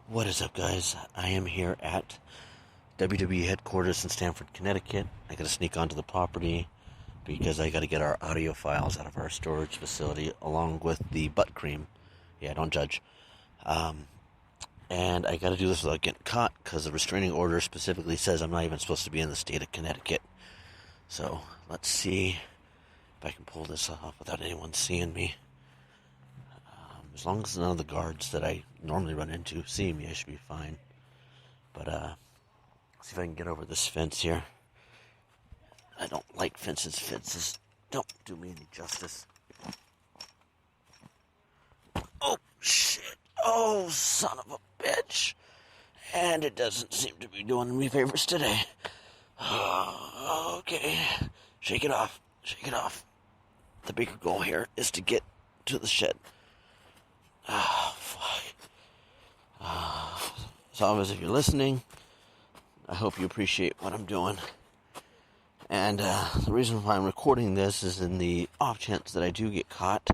What is up, guys? I am here at WWE headquarters in Stamford, Connecticut. I gotta sneak onto the property because I gotta get our audio files out of our storage facility along with the butt cream. Yeah, don't judge. And I gotta do this without getting caught because the restraining order specifically says I'm not even supposed to be in the state of Connecticut. So let's see if I can pull this off without anyone seeing me. As long as none of the guards that I normally run into see me, I should be fine. But, see if I can get over this fence here. I don't like fences. Fences don't do me any justice. Oh, shit. Oh, son of a bitch. And it doesn't seem to be doing me favors today. Okay. Shake it off. Shake it off. The bigger goal here is to get to the shed. Oh, fuck. Savvos, if you're listening, I hope you appreciate what I'm doing. And the reason why I'm recording this is in the off chance that I do get caught.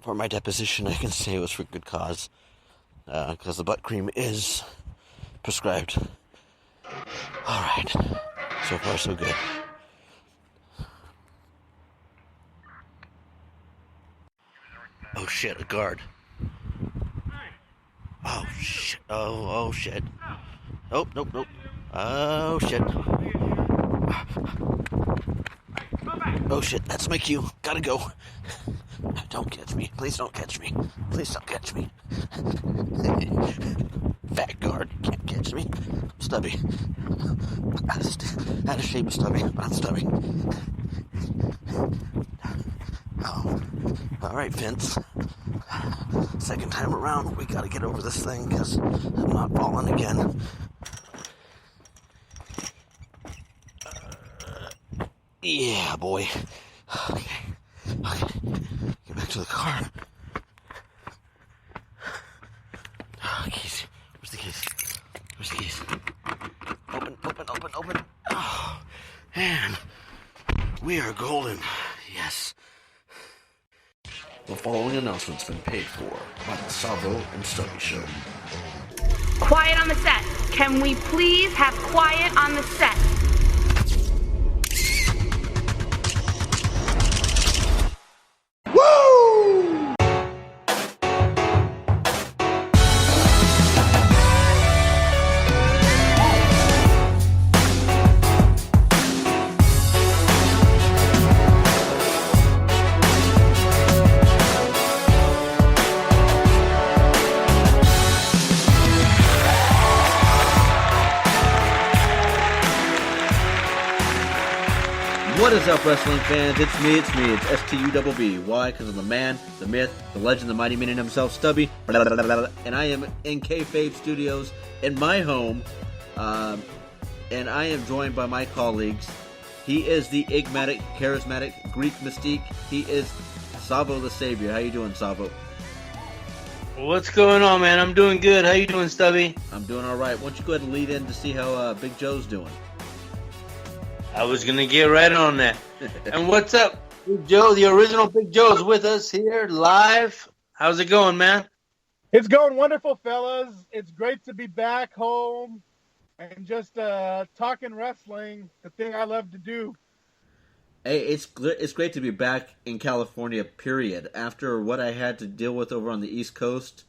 For my deposition, I can say it was for good cause. Because the butt cream is prescribed. Alright. So far, so good. Oh shit, a guard. Oh shit. Oh shit. Oh, nope. Oh shit. Oh shit, that's my cue. Gotta go. Don't catch me. Please don't catch me. Please don't catch me. Fat guard, can't catch me. I'm Stubby. Out of shape, Stubby, but I'm Stubby. Oh. Alright, Vince. Second time around, we gotta get over this thing, because I'm not falling again. Yeah, boy. Okay. Get back to the car. Keys. Where's the keys? Where's the keys? Open. Oh, and we are golden. Yes. The following announcement's been paid for by the Savvo and Stubby Show. Quiet on the set. Can we please have quiet on the set? What is up, wrestling fans? It's me. It's S-T-U-B-B. Why? Because I'm the man, the myth, the legend, the mighty man himself, Stubby. And I am in Kayfabe Studios in my home. And I am joined by my colleagues. He is the enigmatic, charismatic Greek mystique. He is Savvo the Savior. How you doing, Savvo? What's going on, man? I'm doing good. How you doing, Stubby? I'm doing all right. Why don't you go ahead and lead in to see how Big Joe's doing? I was going to get right on that. And what's up, Big Joe? The original Big Joe is with us here live. How's it going, man? It's going wonderful, fellas. It's great to be back home and just talking wrestling, the thing I love to do. Hey, it's great to be back in California, period. After what I had to deal with over on the East Coast,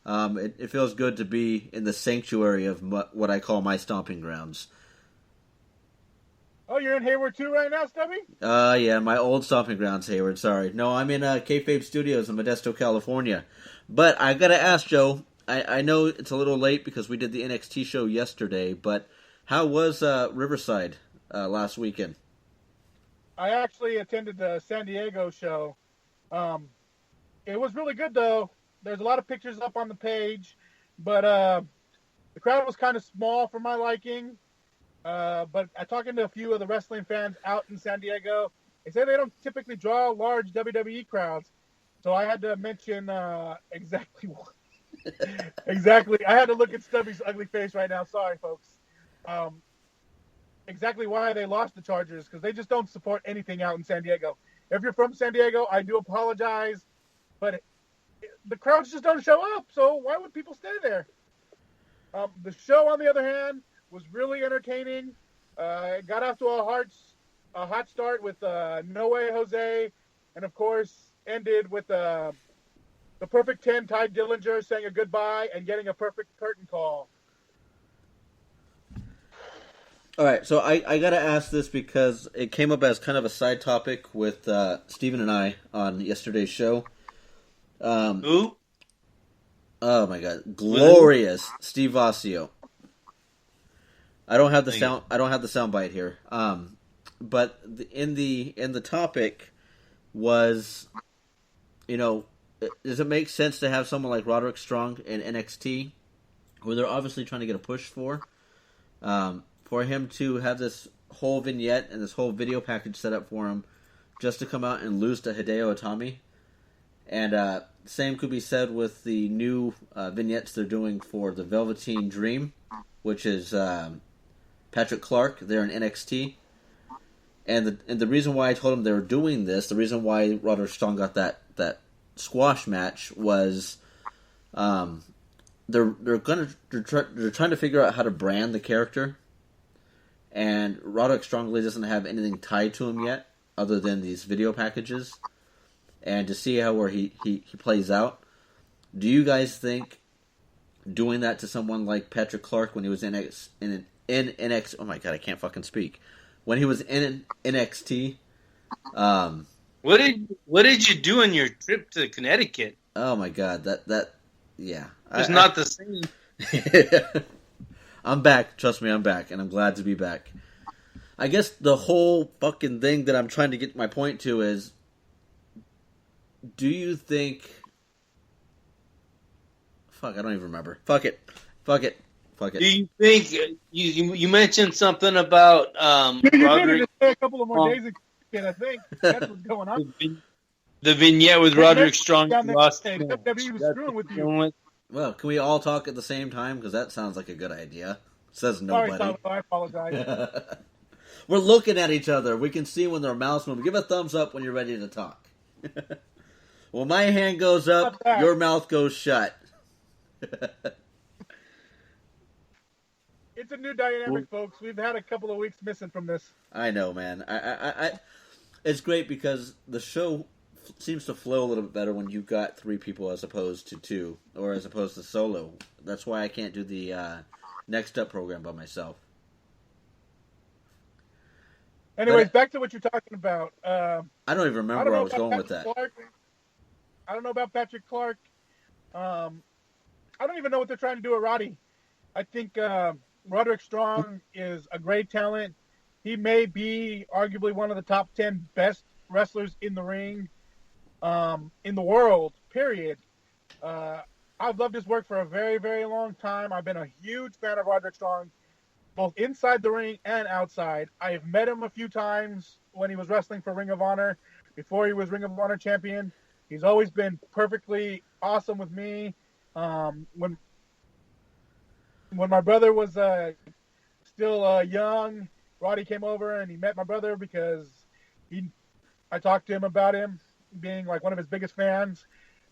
it feels good to be in the sanctuary of what I call my stomping grounds. Oh, you're in Hayward too right now, Stubby? Yeah, my old stomping grounds, Hayward, sorry. No, I'm in Kayfabe Studios in Modesto, California. But I gotta ask, Joe, I know it's a little late because we did the NXT show yesterday, but how was Riverside last weekend? I actually attended the San Diego show. It was really good, though. There's a lot of pictures up on the page, but the crowd was kind of small for my liking. But I talking to a few of the wrestling fans out in San Diego. They say they don't typically draw large WWE crowds. So I had to mention exactly what. Exactly. I had to look at Stubby's ugly face right now. Sorry, folks. Exactly why they lost the Chargers, because they just don't support anything out in San Diego. If you're from San Diego, I do apologize. But the crowds just don't show up. So why would people stay there? The show, on the other hand, was really entertaining. It got off to a hot start with No Way Jose, and of course ended with the perfect 10, Ty Dillinger saying a goodbye and getting a perfect curtain call. All right, so I got to ask this because it came up as kind of a side topic with Steven and I on yesterday's show. Who? Oh my God, glorious Steve Vassio. I don't have the sound. I don't have the sound bite here. But in the topic was, does it make sense to have someone like Roderick Strong in NXT, who they're obviously trying to get a push for him to have this whole vignette and this whole video package set up for him, just to come out and lose to Hideo Itami? And same could be said with the new vignettes they're doing for the Velveteen Dream, which is Patrick Clark. They're in NXT. And the reason why I told them they were doing this, the reason why Roderick Strong got that squash match was they're trying to figure out how to brand the character. And Roderick Strong doesn't have anything tied to him yet, other than these video packages. And to see where he plays out. Do you guys think doing that to someone like Patrick Clark when he was in NXT? Oh my God, I can't fucking speak. When he was in NXT, what did you do on your trip to Connecticut? Oh my God, that yeah, it's not the same. I'm back. Trust me, I'm back, and I'm glad to be back. I guess the whole fucking thing that I'm trying to get my point to is, do you think? Fuck, I don't even remember. Fuck it. Do you think you mentioned something about Roderick? You stay a couple of more days again, I think that's what's going on. The vignette with Roderick Strong. WWE was screwing with you. Well, can we all talk at the same time? Because that sounds like a good idea. Says nobody. Sorry, Savvo, I apologize. We're looking at each other. We can see when their mouths move. Give a thumbs up when you're ready to talk. When my hand goes up, your mouth goes shut. It's a new dynamic, folks. We've had a couple of weeks missing from this. I know, man. I it's great because the show seems to flow a little bit better when you've got 3 people as opposed to 2, or as opposed to solo. That's why I can't do the Next Up program by myself. Anyways, back to what you're talking about. I don't even remember where I was going with that. I don't know about Patrick Clark. I don't even know what they're trying to do with Roddy. I think Roderick Strong is a great talent. He may be arguably one of the top 10 best wrestlers in the ring, in the world, period. I've loved his work for a very, very long time. I've been a huge fan of Roderick Strong, both inside the ring and outside. I have met him a few times when he was wrestling for Ring of Honor, before he was Ring of Honor champion. He's always been perfectly awesome with me. When my brother was still young, Roddy came over and he met my brother because I talked to him about him being like one of his biggest fans.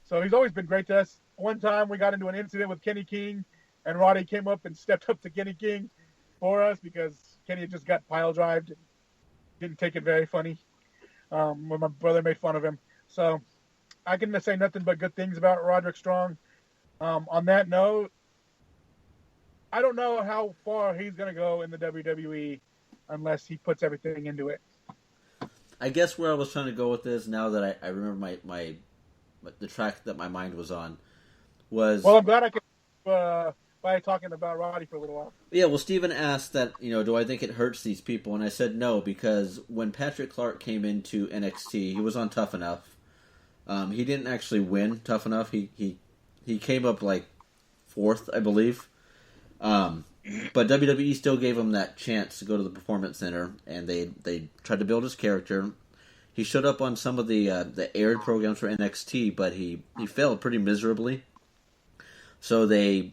So he's always been great to us. One time we got into an incident with Kenny King, and Roddy came up and stepped up to Kenny King for us because Kenny had just got pile drived and didn't take it very funny when my brother made fun of him. So I can say nothing but good things about Roderick Strong. On that note, I don't know how far he's going to go in the WWE unless he puts everything into it. I guess where I was trying to go with this, now that I remember the track that my mind was on, was... Well, I'm glad I could by talking about Roddy for a little while. Yeah, well, Steven asked that, do I think it hurts these people? And I said no, because when Patrick Clark came into NXT, he was on Tough Enough. He didn't actually win Tough Enough. He came up like 4th, I believe. But WWE still gave him that chance to go to the Performance Center, and they tried to build his character. He showed up on some of the aired programs for NXT, but he failed pretty miserably. So they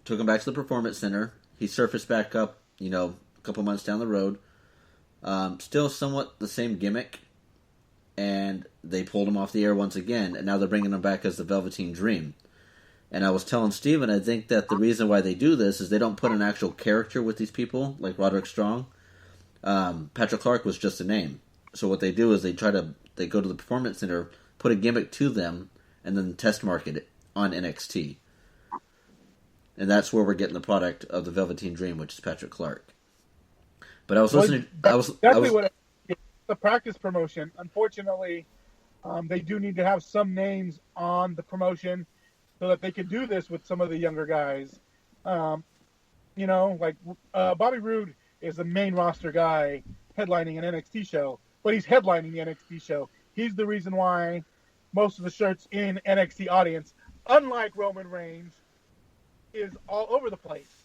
took him back to the Performance Center. He surfaced back up, a couple months down the road. Still somewhat the same gimmick. and they pulled him off the air once again, and now they're bringing him back as the Velveteen Dream. And I was telling Steven, I think that the reason why they do this is they don't put an actual character with these people, like Roderick Strong. Patrick Clark was just a name. So what they do is they go to the Performance Center, put a gimmick to them, and then test market it on NXT. And that's where we're getting the product of the Velveteen Dream, which is Patrick Clark. But I was listening. What the practice promotion. Unfortunately, they do need to have some names on the promotion so that they can do this with some of the younger guys. Like Bobby Roode is the main roster guy headlining an NXT show, but he's headlining the NXT show. He's the reason why most of the shirts in NXT audience, unlike Roman Reigns, is all over the place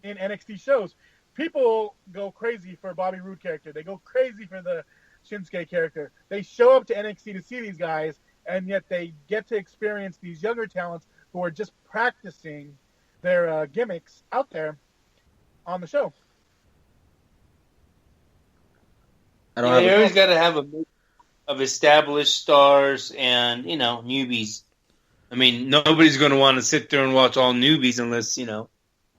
in NXT shows. People go crazy for Bobby Roode character. They go crazy for the Shinsuke character. They show up to NXT to see these guys, and yet they get to experience these younger talents who are just practicing their gimmicks out there on the show. You always got to have a mix of established stars and, newbies. I mean, nobody's going to want to sit there and watch all newbies unless,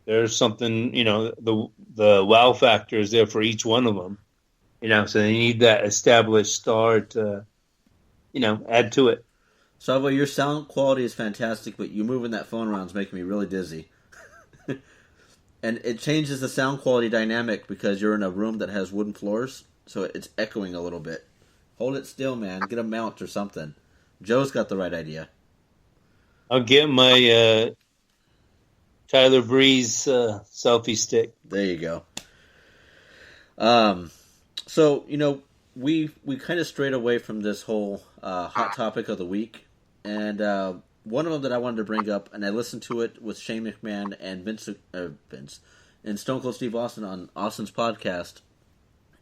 there's something, the wow factor is there for each one of them. So they need that established star to, add to it. Salvo, your sound quality is fantastic, but you moving that phone around is making me really dizzy. And it changes the sound quality dynamic because you're in a room that has wooden floors, so it's echoing a little bit. Hold it still, man. Get a mount or something. Joe's got the right idea. I'll get my Tyler Breeze selfie stick. There you go. So, we kind of strayed away from this whole hot topic of the week. And one of them that I wanted to bring up, and I listened to it with Shane McMahon and Vince and Stone Cold Steve Austin on Austin's podcast,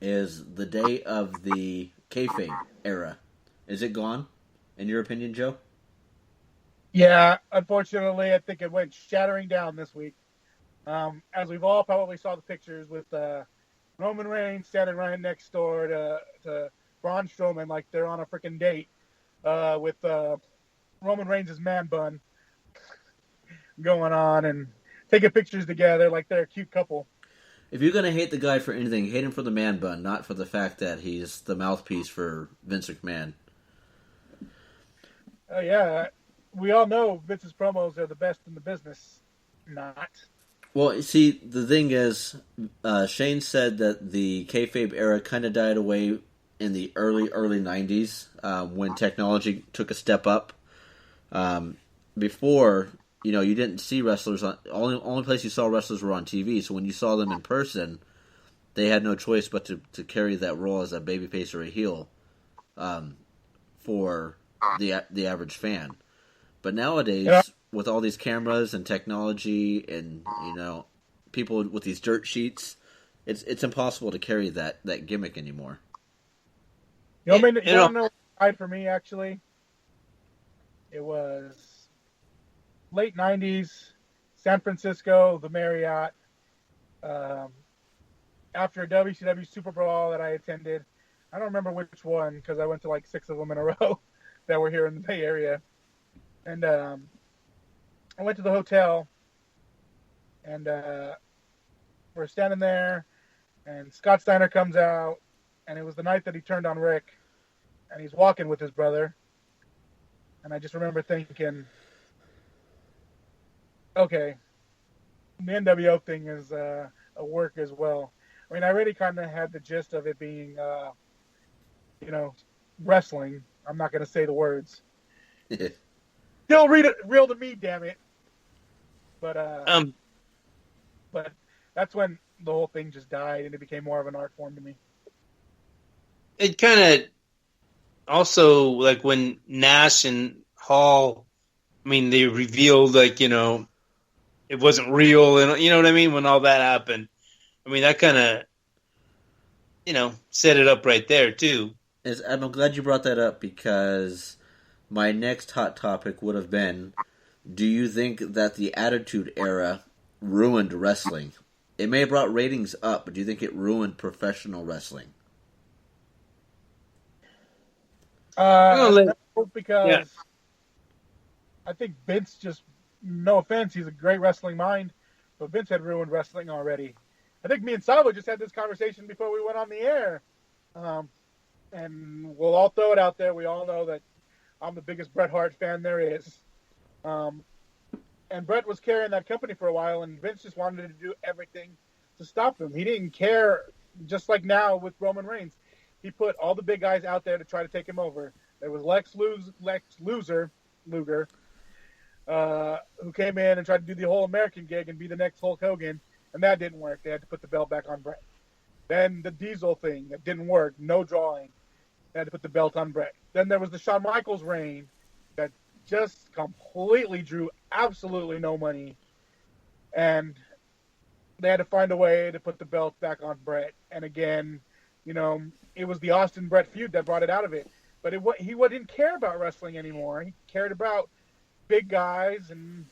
is the day of the kayfabe era. Is it gone, in your opinion, Joe? Yeah, unfortunately, I think it went shattering down this week. As we've all probably saw the pictures with Roman Reigns standing right next door to Braun Strowman like they're on a freaking date with Roman Reigns' man bun going on and taking pictures together like they're a cute couple. If you're going to hate the guy for anything, hate him for the man bun, not for the fact that he's the mouthpiece for Vince McMahon. Yeah, we all know Vince's promos are the best in the business. Not. Well, see, the thing is, Shane said that the kayfabe era kind of died away in the early 90s when technology took a step up. Before, you didn't see wrestlers on only place you saw wrestlers were on TV. So when you saw them in person, they had no choice but to carry that role as a babyface or a heel for the average fan. But nowadays, with all these cameras and technology and people with these dirt sheets, it's impossible to carry that gimmick anymore. You want to know what died for me, actually? It was late 90s, San Francisco, the Marriott. After a WCW Super Brawl that I attended, I don't remember which one because I went to like 6 of them in a row that were here in the Bay Area. And I went to the hotel, and we're standing there, and Scott Steiner comes out, and it was the night that he turned on Rick, and he's walking with his brother. And I just remember thinking, okay, the NWO thing is a work as well. I mean, I already kind of had the gist of it being, wrestling. I'm not going to say the words. Still real to me, damn it. But that's when the whole thing just died, and it became more of an art form to me. It kind of also, like when Nash and Hall, they revealed, it wasn't real, and you know what I mean? When all that happened. That kind of, set it up right there, too. I'm glad you brought that up because my next hot topic would have been, do you think that the Attitude Era ruined wrestling? It may have brought ratings up, but do you think it ruined professional wrestling? No, because Yeah. I think Vince just, no offense, he's a great wrestling mind, but Vince had ruined wrestling already. I think me and Salvo just had this conversation before we went on the air. And we'll all throw it out there. We all know that I'm the biggest Bret Hart fan there is. And Bret was carrying that company for a while, and Vince just wanted to do everything to stop him. He didn't care, just like now with Roman Reigns. He put all the big guys out there to try to take him over. There was Lex Luger, who came in and tried to do the whole American gig and be the next Hulk Hogan, and that didn't work. They had to put the belt back on Bret. Then the Diesel thing, that didn't work, no drawing. They had to put the belt on Bret. Then there was the Shawn Michaels reign that just completely drew absolutely no money, and they had to find a way to put the belt back on Bret. And again, it was the Austin-Bret feud that brought it out of it. But he didn't care about wrestling anymore. He cared about big guys and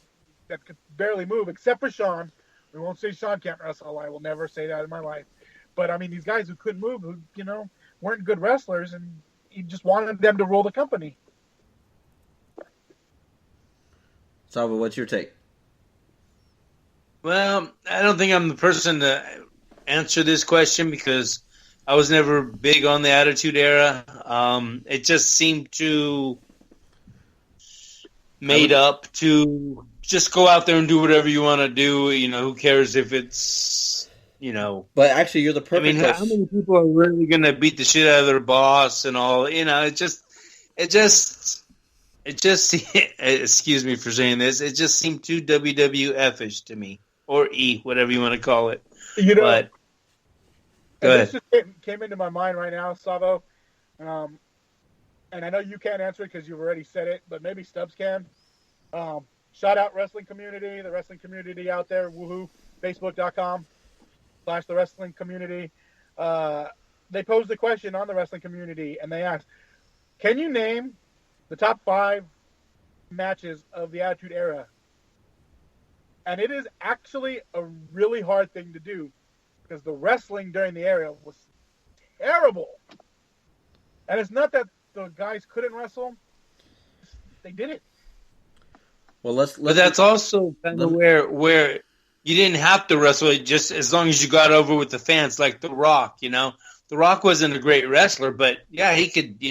that could barely move, except for Shawn. We won't say Shawn can't wrestle. I will never say that in my life. But, I mean, these guys who couldn't move, who, weren't good wrestlers, and he just wanted them to rule the company. Salvo, what's your take? Well, I don't think I'm the person to answer this question because I was never big on the Attitude Era. It just seemed too made up to just go out there and do whatever you want to do. Who cares if it's, But actually, you're the perfect. how many people are really going to beat the shit out of their boss and all? It just, excuse me for saying this, it just seemed too WWF-ish to me. Or E, whatever you want to call it. But, go ahead. This just came into my mind right now, Savvo. And I know you can't answer it because you've already said it, but maybe Stubbs can. Shout out wrestling community, the wrestling community out there, woohoo, facebook.com/the wrestling community. They posed a question on the wrestling community, and they asked, can you name the top 5 matches of the Attitude Era? And it is actually a really hard thing to do because the wrestling during the era was terrible. And it's not that the guys couldn't wrestle. They did it. Well, but that's also kind of where you didn't have to wrestle just as long as you got over with the fans, like The Rock, The Rock wasn't a great wrestler, but yeah, he could,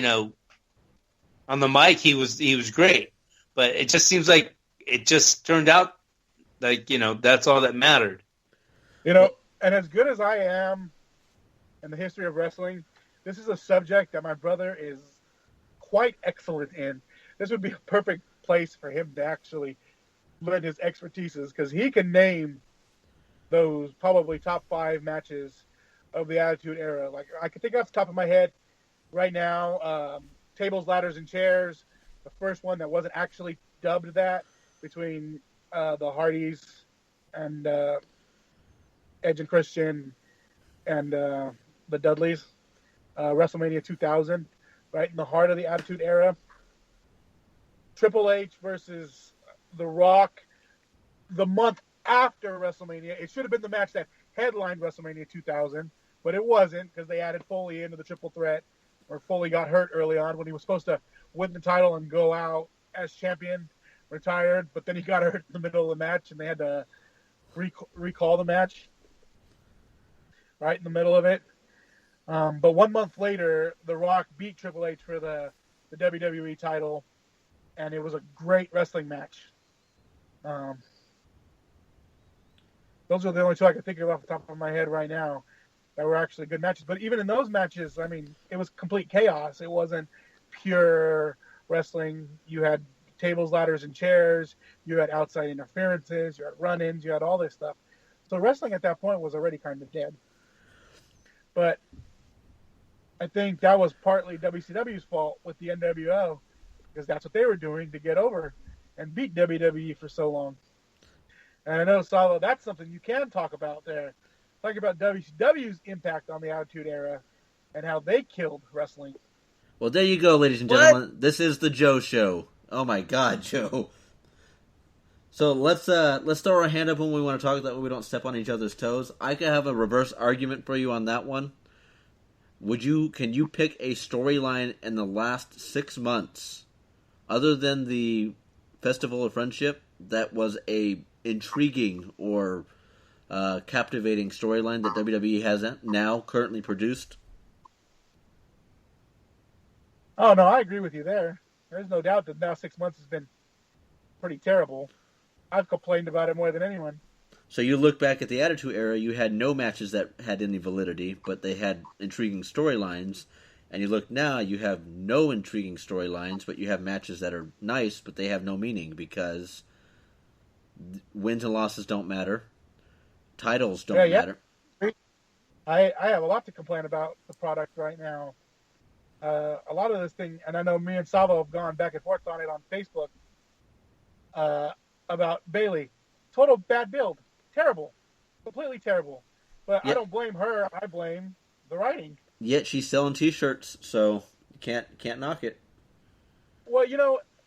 on the mic he was great. But it just seems like it just turned out like, that's all that mattered. And as good as I am in the history of wrestling, this is a subject that my brother is quite excellent in. This would be a perfect place for him to actually lend his expertises because he can name those probably top 5 matches of the Attitude Era. Like, I can think off the top of my head right now, tables, ladders, and chairs. The first one that wasn't actually dubbed that between the Hardys and Edge and Christian and the Dudleys, WrestleMania 2000, right in the heart of the Attitude Era. Triple H versus The Rock the month after WrestleMania. It should have been the match that headlined WrestleMania 2000, but it wasn't because they added Foley into the triple threat, or Foley got hurt early on when he was supposed to win the title and go out as champion, retired, but then he got hurt in the middle of the match and they had to recall the match right in the middle of it. But 1 month later, The Rock beat Triple H for the WWE title, and it was a great wrestling match. Those are the only 2 I can think of off the top of my head right now that were actually good matches. But even in those matches, I mean, it was complete chaos. It wasn't pure wrestling. You had tables, ladders, and chairs. You had outside interferences. You had run-ins. You had all this stuff. So wrestling at that point was already kind of dead. But I think that was partly WCW's fault with the NWO because that's what they were doing to get over and beat WWE for so long. And I know, Salvo, that's something you can talk about there. Talk about WCW's impact on the Attitude Era and how they killed wrestling. Well, there you go, ladies and gentlemen. This is the Joe Show. Oh my God, Joe. So let's throw our hand up when we want to talk, that way we don't step on each other's toes. I could have a reverse argument for you on that one. Can you pick a storyline in the last 6 months, other than the Festival of Friendship, that was a intriguing or captivating storyline that WWE has now currently produced? Oh, no, I agree with you there. There's no doubt that now 6 months has been pretty terrible. I've complained about it more than anyone. So you look back at the Attitude Era, you had no matches that had any validity, but they had intriguing storylines. And you look now, you have no intriguing storylines, but you have matches that are nice, but they have no meaning because wins and losses don't matter. Titles don't matter. I have a lot to complain about the product right now. A lot of this thing, and I know me and Savvo have gone back and forth on it on Facebook about Bayley. Total bad build. Terrible. Completely terrible. But yep. I don't blame her. I blame the writing. Yet she's selling T-shirts, so you can't knock it. Well,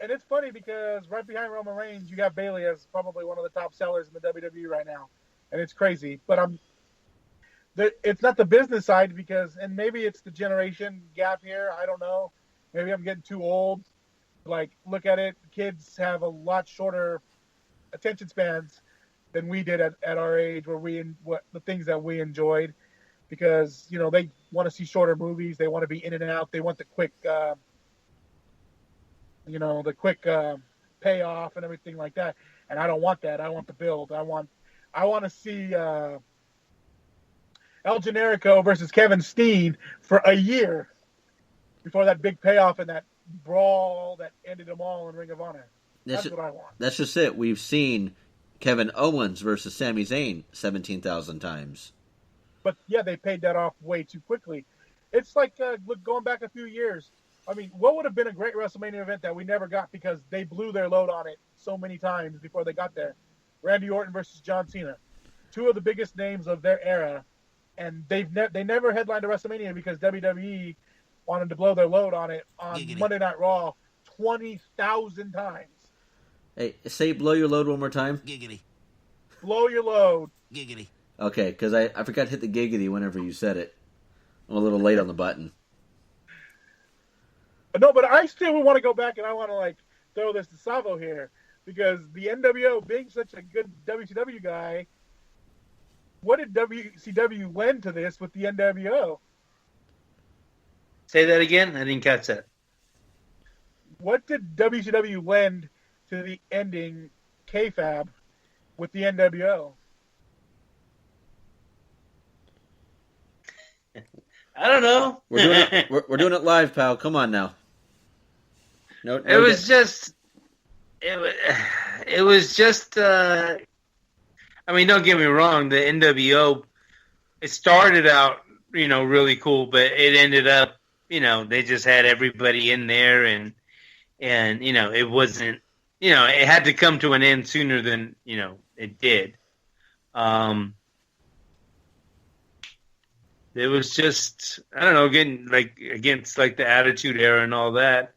and it's funny because right behind Roman Reigns, you got Bayley as probably one of the top sellers in the WWE right now, and it's crazy. But it's not the business side and maybe it's the generation gap here. I don't know. Maybe I'm getting too old. Like, look at it. Kids have a lot shorter attention spans than we did at our age, what the things that we enjoyed, because they want to see shorter movies, they want to be in and out, they want the quick, payoff and everything like that. And I don't want that. I want the build. I want to see El Generico versus Kevin Steen for a year before that big payoff and that brawl that ended them all in Ring of Honor. That's what I want. That's just it. We've seen Kevin Owens versus Sami Zayn 17,000 times. But, yeah, they paid that off way too quickly. It's like going back a few years. I mean, what would have been a great WrestleMania event that we never got because they blew their load on it so many times before they got there? Randy Orton versus John Cena. Two of the biggest names of their era. And they never headlined a WrestleMania because WWE wanted to blow their load on it on Giggity. Monday Night Raw 20,000 times. Hey, say blow your load one more time. Giggity. Blow your load. Giggity. Okay, because I forgot to hit the giggity whenever you said it. I'm a little late on the button. No, but I still want to go back and I want to throw this to Savvo here because the NWO being such a good WCW guy, what did WCW lend to this with the NWO? Say that again? I didn't catch that. What did WCW lend to the ending kayfabe with the NWO? I don't know. We're doing it live, pal. Come on now. No, it was just. I mean, don't get me wrong. The NWO, it started out, really cool, but it ended up, they just had everybody in there, and it wasn't, it had to come to an end sooner than it did. It was just, I don't know, again, against the Attitude Era and all that.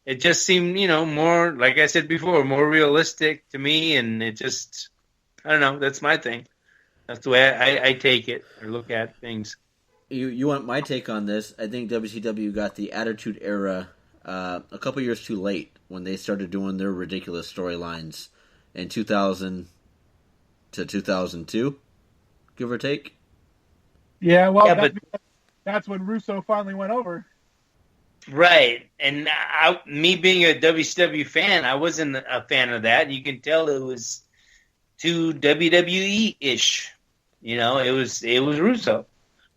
It just seemed, more, like I said before, more realistic to me, and it just, I don't know, that's my thing. That's the way I take it or look at things. You want my take on this? I think WCW got the Attitude Era a couple years too late when they started doing their ridiculous storylines in 2000 to 2002, give or take. Yeah, well, that's when Russo finally went over. Right, and me being a WCW fan, I wasn't a fan of that. You can tell it was too WWE-ish. It was Russo.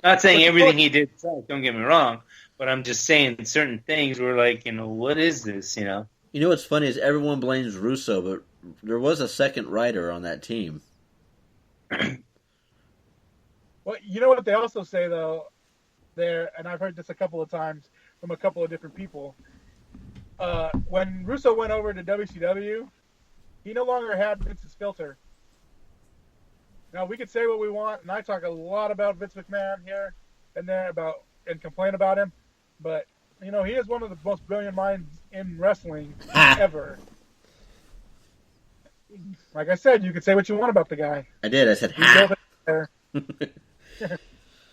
Not saying everything he did, don't get me wrong, but I'm just saying certain things were what is this, You know what's funny is everyone blames Russo, but there was a second writer on that team. Well, you know what they also say, though, and I've heard this a couple of times from a couple of different people. When Russo went over to WCW, he no longer had Vince's filter. Now, we could say what we want, and I talk a lot about Vince McMahon here and there and complain about him, but, he is one of the most brilliant minds in wrestling ever. Like I said, you could say what you want about the guy. I did. I said, ha!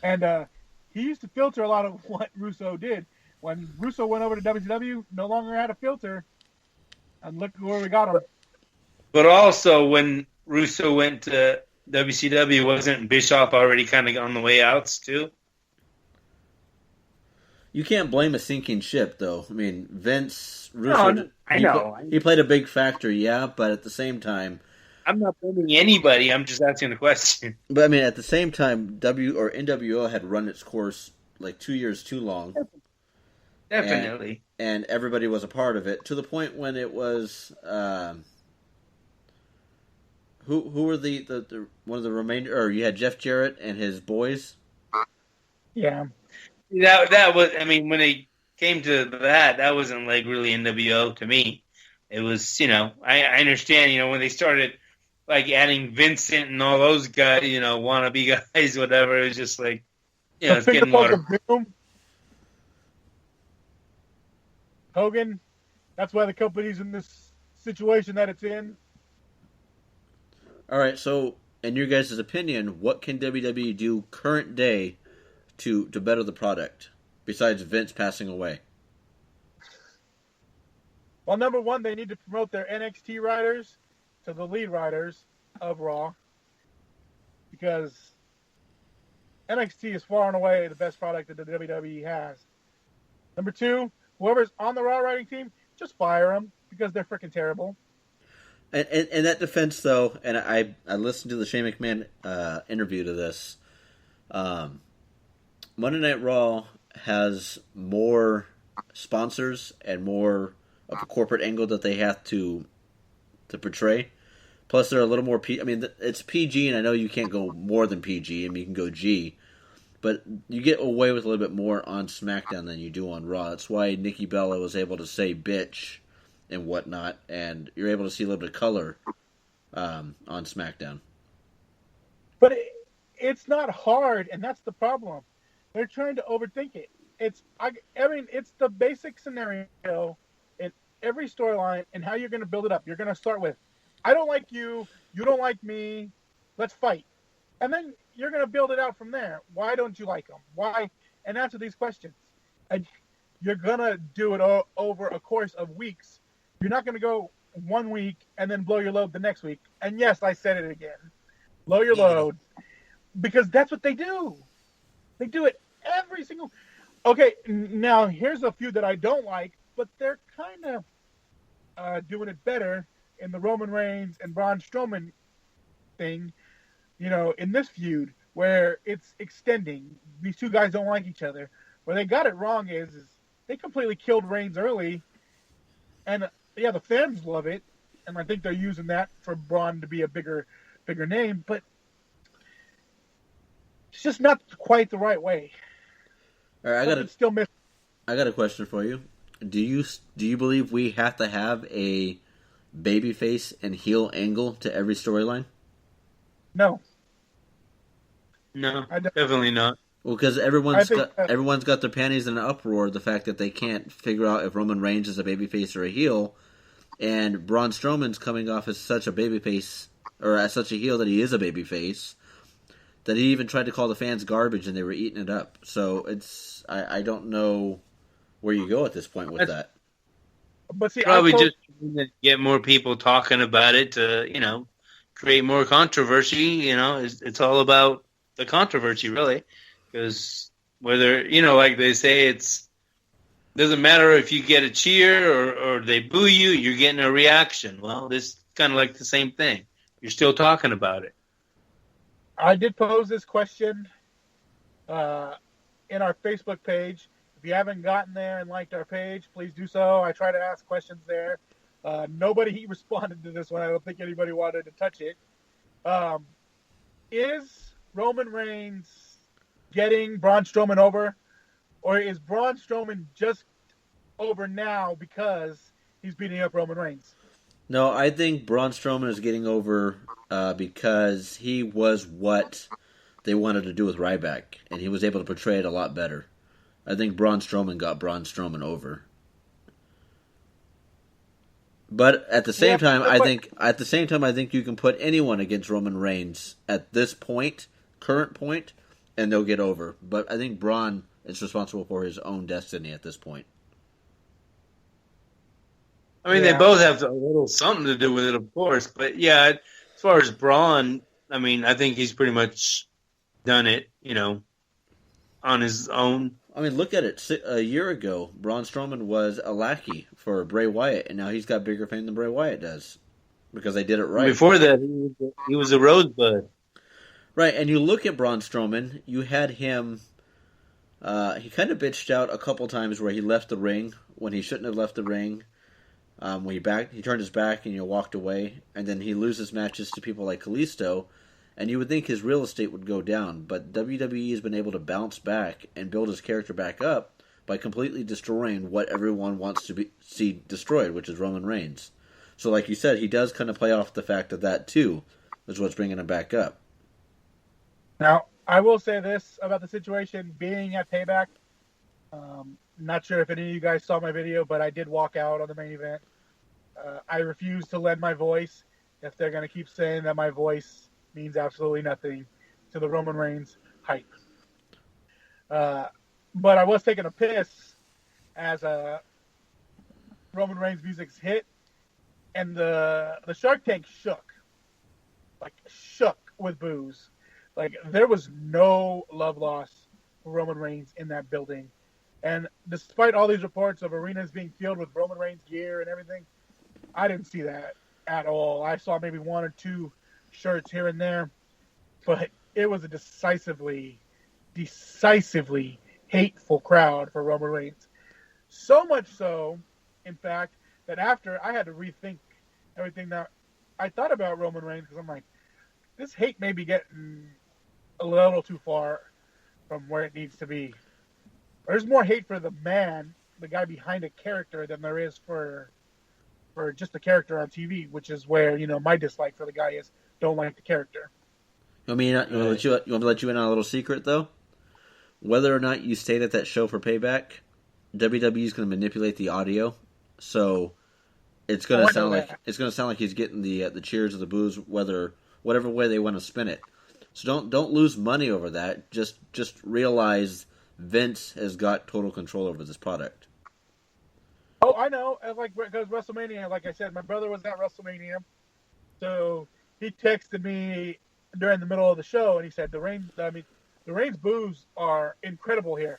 And he used to filter a lot of what Russo did. When Russo went over to WCW, no longer had a filter, and look where we got him. But also, when Russo went to WCW, wasn't Bischoff already kind of on the way outs too? You can't blame a sinking ship, though. I mean, Vince Russo. No, I know. He played a big factor, yeah, but at the same time, I'm not blaming anybody. I'm just asking the question. But I mean, at the same time, NWO had run its course like 2 years too long. Definitely. And everybody was a part of it, to the point when it was who were the one of the remainder, or you had Jeff Jarrett and his boys. Yeah. That was, I mean, when it came to that wasn't like really NWO to me. It was, I understand, when they started like adding Vincent and all those guys, wannabe guys, whatever. It was just like, it's getting more. Hogan, that's why the company's in this situation that it's in. All right, so in your guys' opinion, what can WWE do current day to better the product besides Vince passing away? Well, number one, they need to promote their NXT writers to the lead writers of Raw, because NXT is far and away the best product that the WWE has. Number two, whoever's on the Raw writing team, just fire them because they're freaking terrible. And in that defense, though, and I listened to the Shane McMahon interview to this, Monday Night Raw has more sponsors and more of a corporate angle that they have to portray. Plus, they're a little more it's PG, and I know you can't go more than PG. I mean, you can go G. But you get away with a little bit more on SmackDown than you do on Raw. That's why Nikki Bella was able to say bitch and whatnot, and you're able to see a little bit of color on SmackDown. But it's not hard, and that's the problem. They're trying to overthink it. It's the basic scenario in every storyline and how you're going to build it up. You're going to start with, I don't like you, you don't like me, let's fight. And then you're going to build it out from there. Why don't you like them? Why? And answer these questions. And you're going to do it over a course of weeks. You're not going to go 1 week and then blow your load the next week. And yes, I said it again. Blow your load. Because that's what they do. They do it every single... Okay, now here's a few that I don't like, but they're kind of doing it better in the Roman Reigns and Braun Strowman thing, in this feud where it's extending. These two guys don't like each other. Where they got it wrong is they completely killed Reigns early, and yeah, the fans love it, and I think they're using that for Braun to be a bigger name, but it's just not quite the right way. All right, I got a question for you. Do you believe we have to have a babyface and heel angle to every storyline? No. No, definitely not. Well, because everyone's got their panties in an uproar. The fact that they can't figure out if Roman Reigns is a babyface or a heel, and Braun Strowman's coming off as such a babyface or as such a heel that he is a babyface, that he even tried to call the fans garbage and they were eating it up. So I don't know where you go at this point with that. But see, probably just get more people talking about it to create more controversy. It's all about the controversy, really, because whether like they say, it's doesn't matter if you get a cheer or they boo you, you're getting a reaction. Well, this is kind of like the same thing. You're still talking about it. I did pose this question in our Facebook page. If you haven't gotten there and liked our page, please do so. I try to ask questions there. Nobody responded to this one. I don't think anybody wanted to touch it. Is Roman Reigns getting Braun Strowman over? Or is Braun Strowman just over now because he's beating up Roman Reigns? No, I think Braun Strowman is getting over because he was what they wanted to do with Ryback, and he was able to portray it a lot better. I think Braun Strowman got Braun Strowman over. But at the same time, I think you can put anyone against Roman Reigns at this point, current point, and they'll get over. But I think Braun is responsible for his own destiny at this point. I mean, they both have a little something to do with it, of course. But yeah, as far as Braun, I mean, I think he's pretty much done it, on his own. I mean, look at it. A year ago, Braun Strowman was a lackey for Bray Wyatt, and now he's got bigger fame than Bray Wyatt does because they did it right. Before that, he was a rosebud. Right, and you look at Braun Strowman, you had him... he kind of bitched out a couple times where he left the ring when he shouldn't have left the ring. When he turned his back and walked away, and then he loses matches to people like Kalisto, and you would think his real estate would go down, but WWE has been able to bounce back and build his character back up by completely destroying what everyone wants to see destroyed, which is Roman Reigns. So like you said, he does kind of play off the fact of that too, is what's bringing him back up. Now, I will say this about the situation being at Payback. Not sure if any of you guys saw my video, but I did walk out on the main event. I refuse to lend my voice if they're going to keep saying that my voice means absolutely nothing to the Roman Reigns hype. But I was taking a piss as Roman Reigns' music's hit, and the Shark Tank shook with boos. Like, there was no love lost for Roman Reigns in that building. And despite all these reports of arenas being filled with Roman Reigns gear and everything, I didn't see that at all. I saw maybe one or two shirts here and there, but it was a decisively hateful crowd for Roman Reigns. So much so, in fact, that after I had to rethink everything that I thought about Roman Reigns, because I'm like, this hate may be getting a little too far from where it needs to be. There's more hate for the man, the guy behind a character, than there is for just the character on TV, which is where, my dislike for the guy is. Don't like the character. You want me to let you in on a little secret, though? Whether or not you stayed at that show for Payback, WWE is going to manipulate the audio, so it's going to sound like he's getting the cheers or the boos, whatever way they want to spin it. So don't lose money over that. Just realize Vince has got total control over this product. Oh, I know. Because WrestleMania, like I said, my brother was at WrestleMania, so he texted me during the middle of the show, and he said the Reigns boos are incredible here.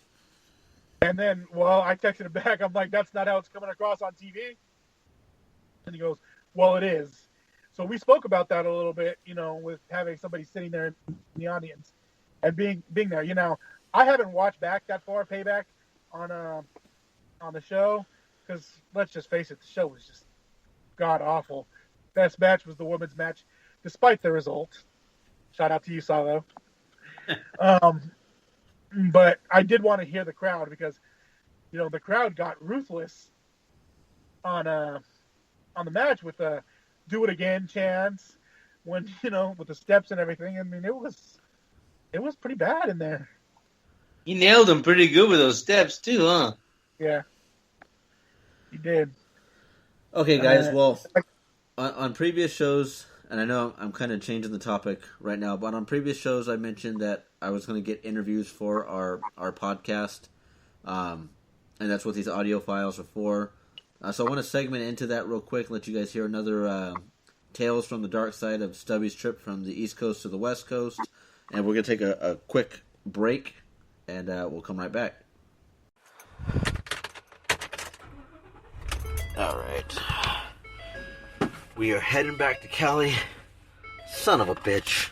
And then, I texted him back. I'm like, that's not how it's coming across on TV. And he goes, well, it is. So we spoke about that a little bit, with having somebody sitting there in the audience and being there. I haven't watched back that far, Payback, on the show, because let's just face it, the show was just god awful. Best match was the women's match, despite the result. Shout out to you, Savvo. But I did want to hear the crowd because, the crowd got ruthless on the match with the "Do It Again" chants, when with the steps and everything. I mean, it was pretty bad in there. He nailed them pretty good with those steps too, huh? Yeah, he did. Okay, guys. On previous shows, and I know I'm kind of changing the topic right now, but on previous shows I mentioned that I was going to get interviews for our podcast, and that's what these audio files are for. So I want to segment into that real quick and let you guys hear another Tales from the Dark Side of Stubby's trip from the East Coast to the West Coast. And we're going to take a quick break, and we'll come right back. Alright. We are heading back to Cali. Son of a bitch.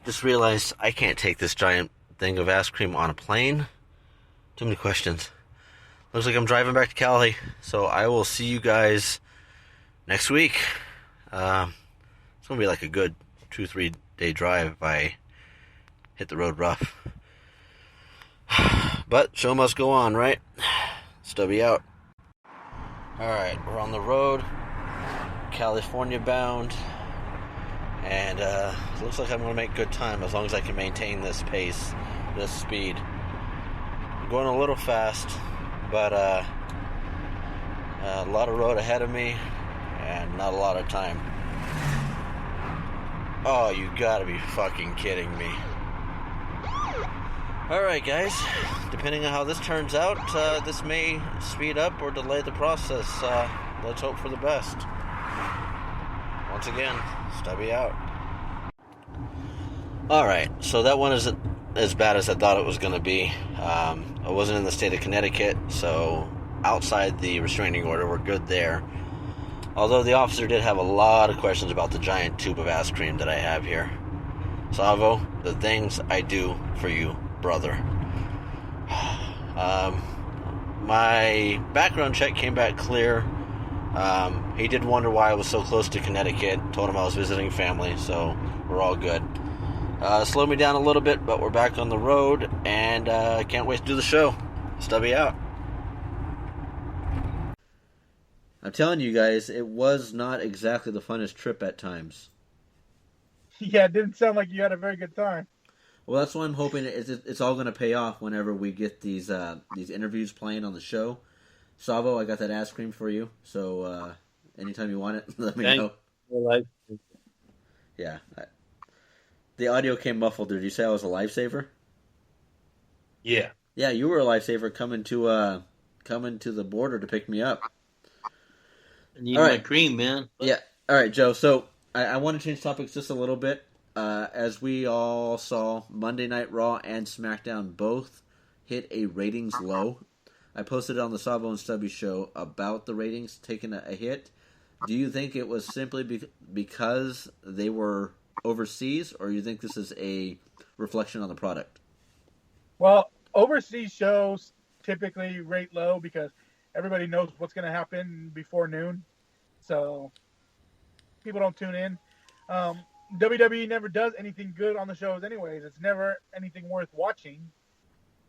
Just realized I can't take this giant thing of ice cream on a plane. Too many questions. Looks like I'm driving back to Cali, so I will see you guys next week. It's going to be like a good 2-3 day drive if I hit the road rough. But show must go on, right? Stubby out. Alright, we're on the road, California bound, and it looks like I'm going to make good time as long as I can maintain this pace, this speed. I'm going a little fast, but a lot of road ahead of me and not a lot of time. Oh, you gotta be fucking kidding me. Alright, guys. Depending on how this turns out, this may speed up or delay the process. Let's hope for the best. Once again, Stubby out. Alright, so that one isn't as bad as I thought it was going to be. I wasn't in the state of Connecticut, so outside the restraining order, we're good there. Although the officer did have a lot of questions about the giant tube of ice cream that I have here. Savvo, the things I do for you, brother. My background check came back clear. He did wonder why I was so close to Connecticut. Told him I was visiting family, so we're all good. Slowed me down a little bit, but we're back on the road, and can't wait to do the show. Stubby out. I'm telling you guys, it was not exactly the funnest trip at times. Yeah, it didn't sound like you had a very good time. Well, that's why I'm hoping it's all going to pay off whenever we get these interviews playing on the show. Savvo, I got that ice cream for you, so anytime you want it, let me know. Yeah. The audio came muffled. Did you say I was a lifesaver? Yeah. Yeah, you were a lifesaver coming to the border to pick me up. I need my cream, man. Yeah. All right, Joe. So I want to change topics just a little bit. As we all saw, Monday Night Raw and SmackDown both hit a ratings low. I posted on the Savvo and Stubby show about the ratings taking a hit. Do you think it was simply because they were overseas, or you think this is a reflection on the product? Well, overseas shows typically rate low because everybody knows what's going to happen before noon, so people don't tune in. WWE never does anything good on the shows anyways. It's never anything worth watching.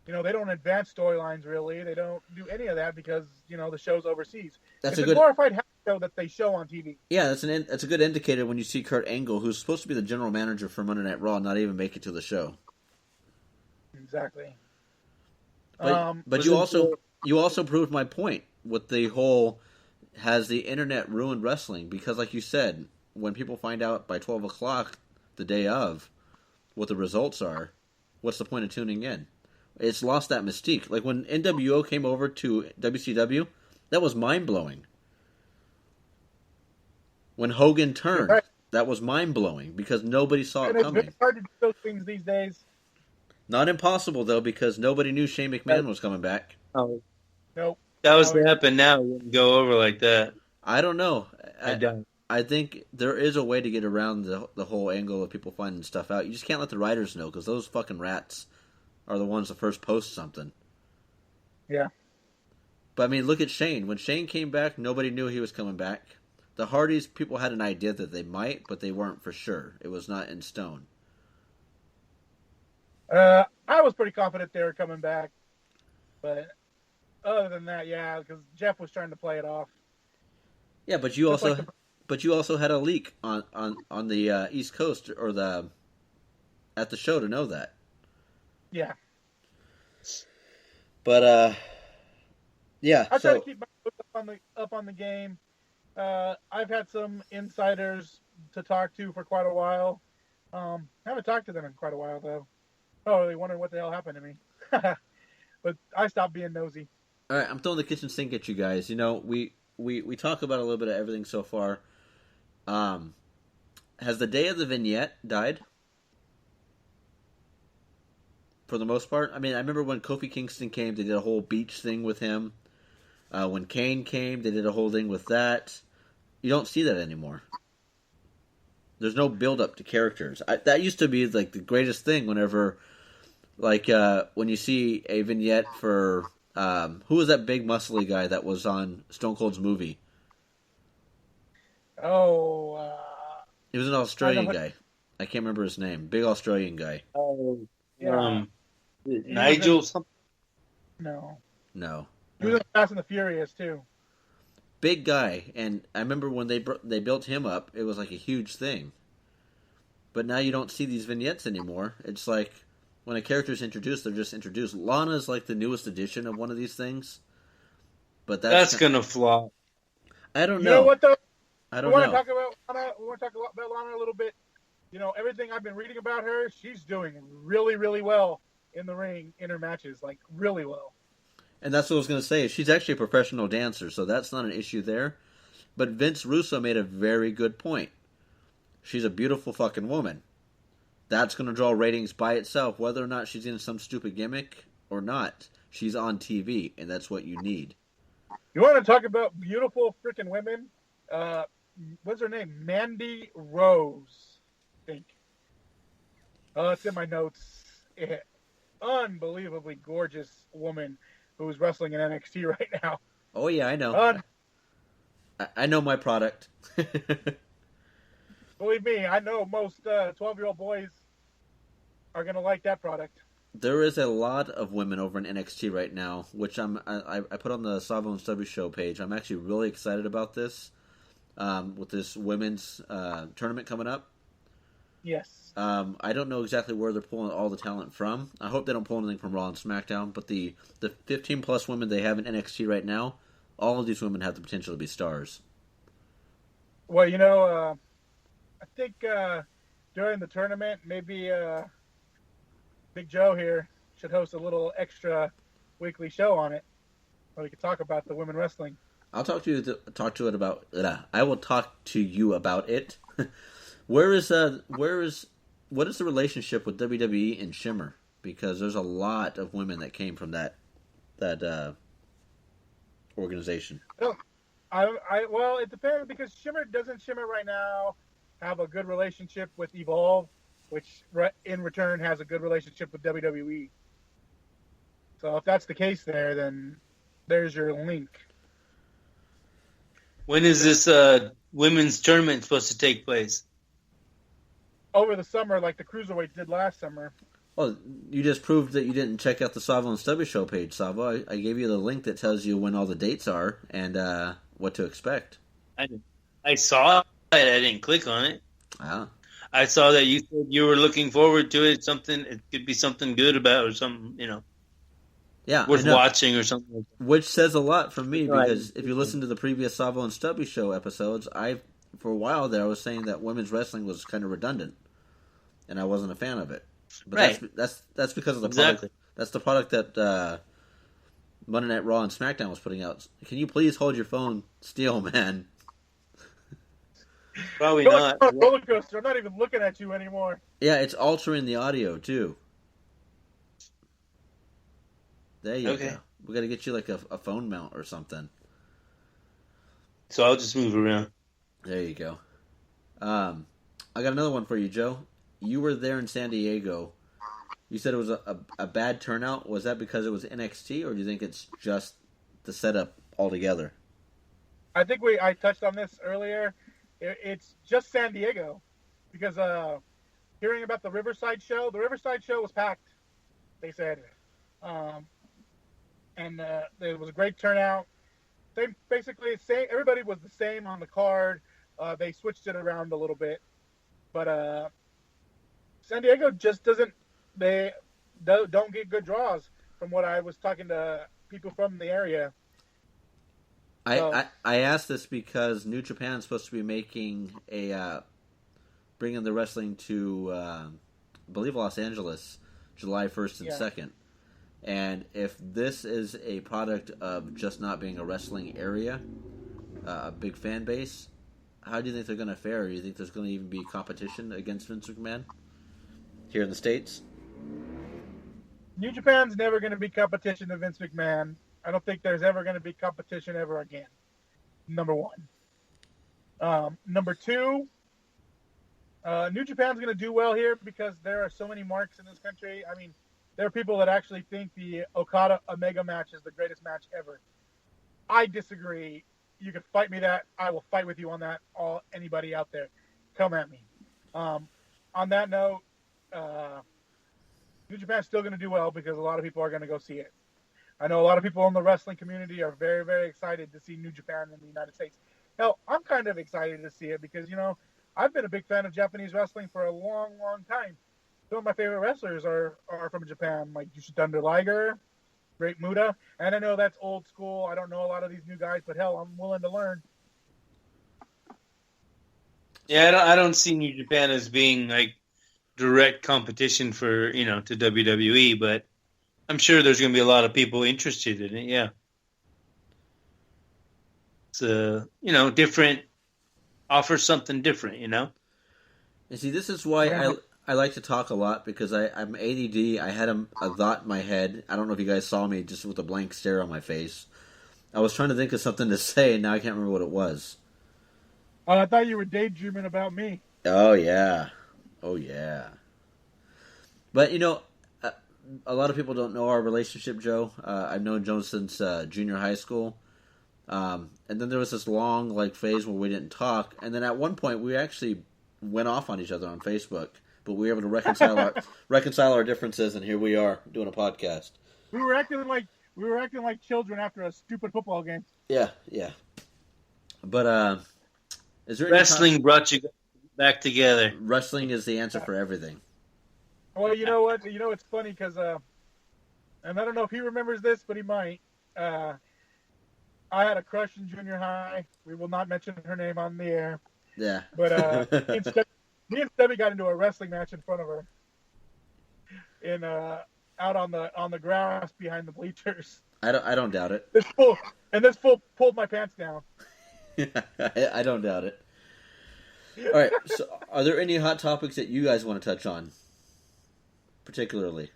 They don't advance storylines really. They don't do any of that because, the show's overseas. It's a glorified house show that they show on TV. Yeah, that's a good indicator when you see Kurt Angle, who's supposed to be the general manager for Monday Night Raw, not even make it to the show. Exactly. But you also proved my point with the whole, has the internet ruined wrestling? Because like you said, when people find out by 12 o'clock the day of what the results are, what's the point of tuning in? It's lost that mystique. Like when NWO came over to WCW, that was mind-blowing. When Hogan turned, that was mind-blowing because nobody saw it coming. It's hard to do those things these days. Not impossible, though, because nobody knew Shane McMahon was coming back. Oh. Nope. That was to happen now. It wouldn't go over like that. I don't know. I don't. I think there is a way to get around the whole angle of people finding stuff out. You just can't let the writers know, because those fucking rats are the ones that first post something. Yeah. But, I mean, look at Shane. When Shane came back, nobody knew he was coming back. The Hardys, people had an idea that they might, but they weren't for sure. It was not in stone. I was pretty confident they were coming back. But other than that, yeah, because Jeff was trying to play it off. Yeah, but you also had a leak on the East Coast or at the show to know that. Yeah. But yeah. I try to keep my foot up on the game. I've had some insiders to talk to for quite a while. Haven't talked to them in quite a while though. Probably wondering what the hell happened to me. But I stopped being nosy. All right, I'm throwing the kitchen sink at you guys. We talk about a little bit of everything so far. Has the day of the vignette died? For the most part? I mean, I remember when Kofi Kingston came, they did a whole beach thing with him. When Kane came, they did a whole thing with that. You don't see that anymore. There's no build-up to characters. That used to be like the greatest thing whenever, like, when you see a vignette for... who was that big muscly guy that was on Stone Cold's movie? He was an Australian guy. I can't remember his name. Big Australian guy. Oh, yeah. Nigel something? No. He was in Fast and the Furious too. Big guy, and I remember when they built him up, it was like a huge thing. But now you don't see these vignettes anymore. It's like when a character's introduced, they're just introduced. Lana's like the newest edition of one of these things. But that's gonna flop. I don't know. You know what though? I don't know. We want to talk about Lana a little bit. Everything I've been reading about her, she's doing really, really well in the ring in her matches, like really well. And that's what I was going to say. She's actually a professional dancer, so that's not an issue there. But Vince Russo made a very good point. She's a beautiful fucking woman. That's going to draw ratings by itself, whether or not she's in some stupid gimmick or not. She's on TV, and that's what you need. You want to talk about beautiful freaking women? What's her name? Mandy Rose, I think. It's in my notes. Yeah. Unbelievably gorgeous woman who's wrestling in NXT right now. Oh, yeah, I know. I know my product. Believe me, I know most 12-year-old boys are going to like that product. There is a lot of women over in NXT right now, which I put on the Savvo and Stubby show page. I'm actually really excited about this, with this women's tournament coming up. Yes. I don't know exactly where they're pulling all the talent from. I hope they don't pull anything from Raw and SmackDown, but the 15-plus women they have in NXT right now, all of these women have the potential to be stars. Well, I think during the tournament, maybe Big Joe here should host a little extra weekly show on it, where we could talk about the women wrestling. I'll talk to you about. I will talk to you about it. What is the relationship with WWE and Shimmer? Because there's a lot of women that came from that organization. Well, it depends, because Shimmer right now have a good relationship with Evolve, which in return has a good relationship with WWE. So if that's the case there, then there's your link. When is this women's tournament supposed to take place? Over the summer, like the Cruiserweights did last summer. Well, you just proved that you didn't check out the Savvo and Stubby show page, Savvo. I gave you the link that tells you when all the dates are and what to expect. I saw it. I didn't click on it. Ah. I saw that you said you were looking forward to it. It could be something good about, or something, yeah, worth watching or something. Which says a lot from me, because if you listen to the previous Savvo and Stubby show episodes, for a while there I was saying that women's wrestling was kind of redundant, and I wasn't a fan of it. But right. that's because of the product. That's the product that Monday Night Raw and SmackDown was putting out. Can you please hold your phone still, man? Probably not. Roller coaster. I'm not even looking at you anymore. Yeah, it's altering the audio too. There you go. We got to get you like a phone mount or something. So I'll just move around. There you go. I got another one for you, Joe. You were there in San Diego. You said it was a bad turnout. Was that because it was NXT, or do you think it's just the setup altogether? I think I touched on this earlier. It's just San Diego, because hearing about the Riverside show was packed, they said, and it was a great turnout. Everybody was the same on the card. They switched it around a little bit, but San Diego just don't get good draws, from what I was talking to people from the area. I asked this because New Japan's supposed to be making bringing the wrestling to, I believe, Los Angeles, July 1st and 2nd. And if this is a product of just not being a wrestling area, a big fan base, how do you think they're going to fare? Do you think there's going to even be competition against Vince McMahon here in the States? New Japan's never going to be competition to Vince McMahon. I don't think there's ever going to be competition ever again. Number one. Number two, New Japan's going to do well here because there are so many marks in this country. I mean, there are people that actually think the Okada Omega match is the greatest match ever. I disagree. You can fight me that. I will fight with you on that. Anybody out there, come at me. On that note, New Japan's still going to do well because a lot of people are going to go see it. I know a lot of people in the wrestling community are very, very excited to see New Japan in the United States. Hell, I'm kind of excited to see it because, I've been a big fan of Japanese wrestling for a long, long time. Some of my favorite wrestlers are from Japan, like Yushin Thunder Liger, Great Muta. And I know that's old school. I don't know a lot of these new guys, but hell, I'm willing to learn. Yeah, I don't see New Japan as being like direct competition for, to WWE, but I'm sure there's going to be a lot of people interested in it. Yeah. It's, different, offers something different, And see, this is why I like to talk a lot, because I'm ADD. I had a thought in my head. I don't know if you guys saw me just with a blank stare on my face. I was trying to think of something to say, and now I can't remember what it was. Oh, I thought you were daydreaming about me. Oh, yeah. But, a lot of people don't know our relationship, Joe. I've known Joe since junior high school. And then there was this long, phase where we didn't talk. And then at one point, we actually went off on each other on Facebook. But we were able to reconcile our differences, and here we are doing a podcast. We were acting like children after a stupid football game. Yeah. But is there wrestling brought you back together? Wrestling is the answer for everything. Well, you know what? It's funny because, and I don't know if he remembers this, but he might. I had a crush in junior high. We will not mention her name on the air. Yeah. But me and Stubby got into a wrestling match in front of her, out on the grass behind the bleachers. I don't doubt it. This fool pulled my pants down. I don't doubt it. All right. So, are there any hot topics that you guys want to touch on, particularly?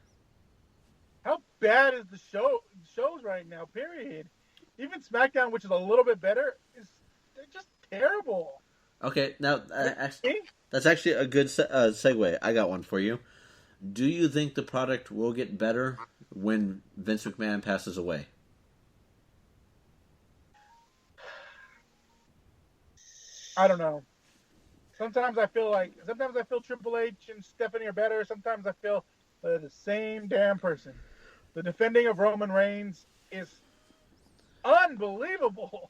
How bad is the shows right now? Period. Even SmackDown, which is a little bit better, they're just terrible. Okay, now that's actually a good segue. I got one for you. Do you think the product will get better when Vince McMahon passes away? I don't know. Sometimes I feel Triple H and Stephanie are better. Sometimes I feel they're the same damn person. The defending of Roman Reigns is unbelievable.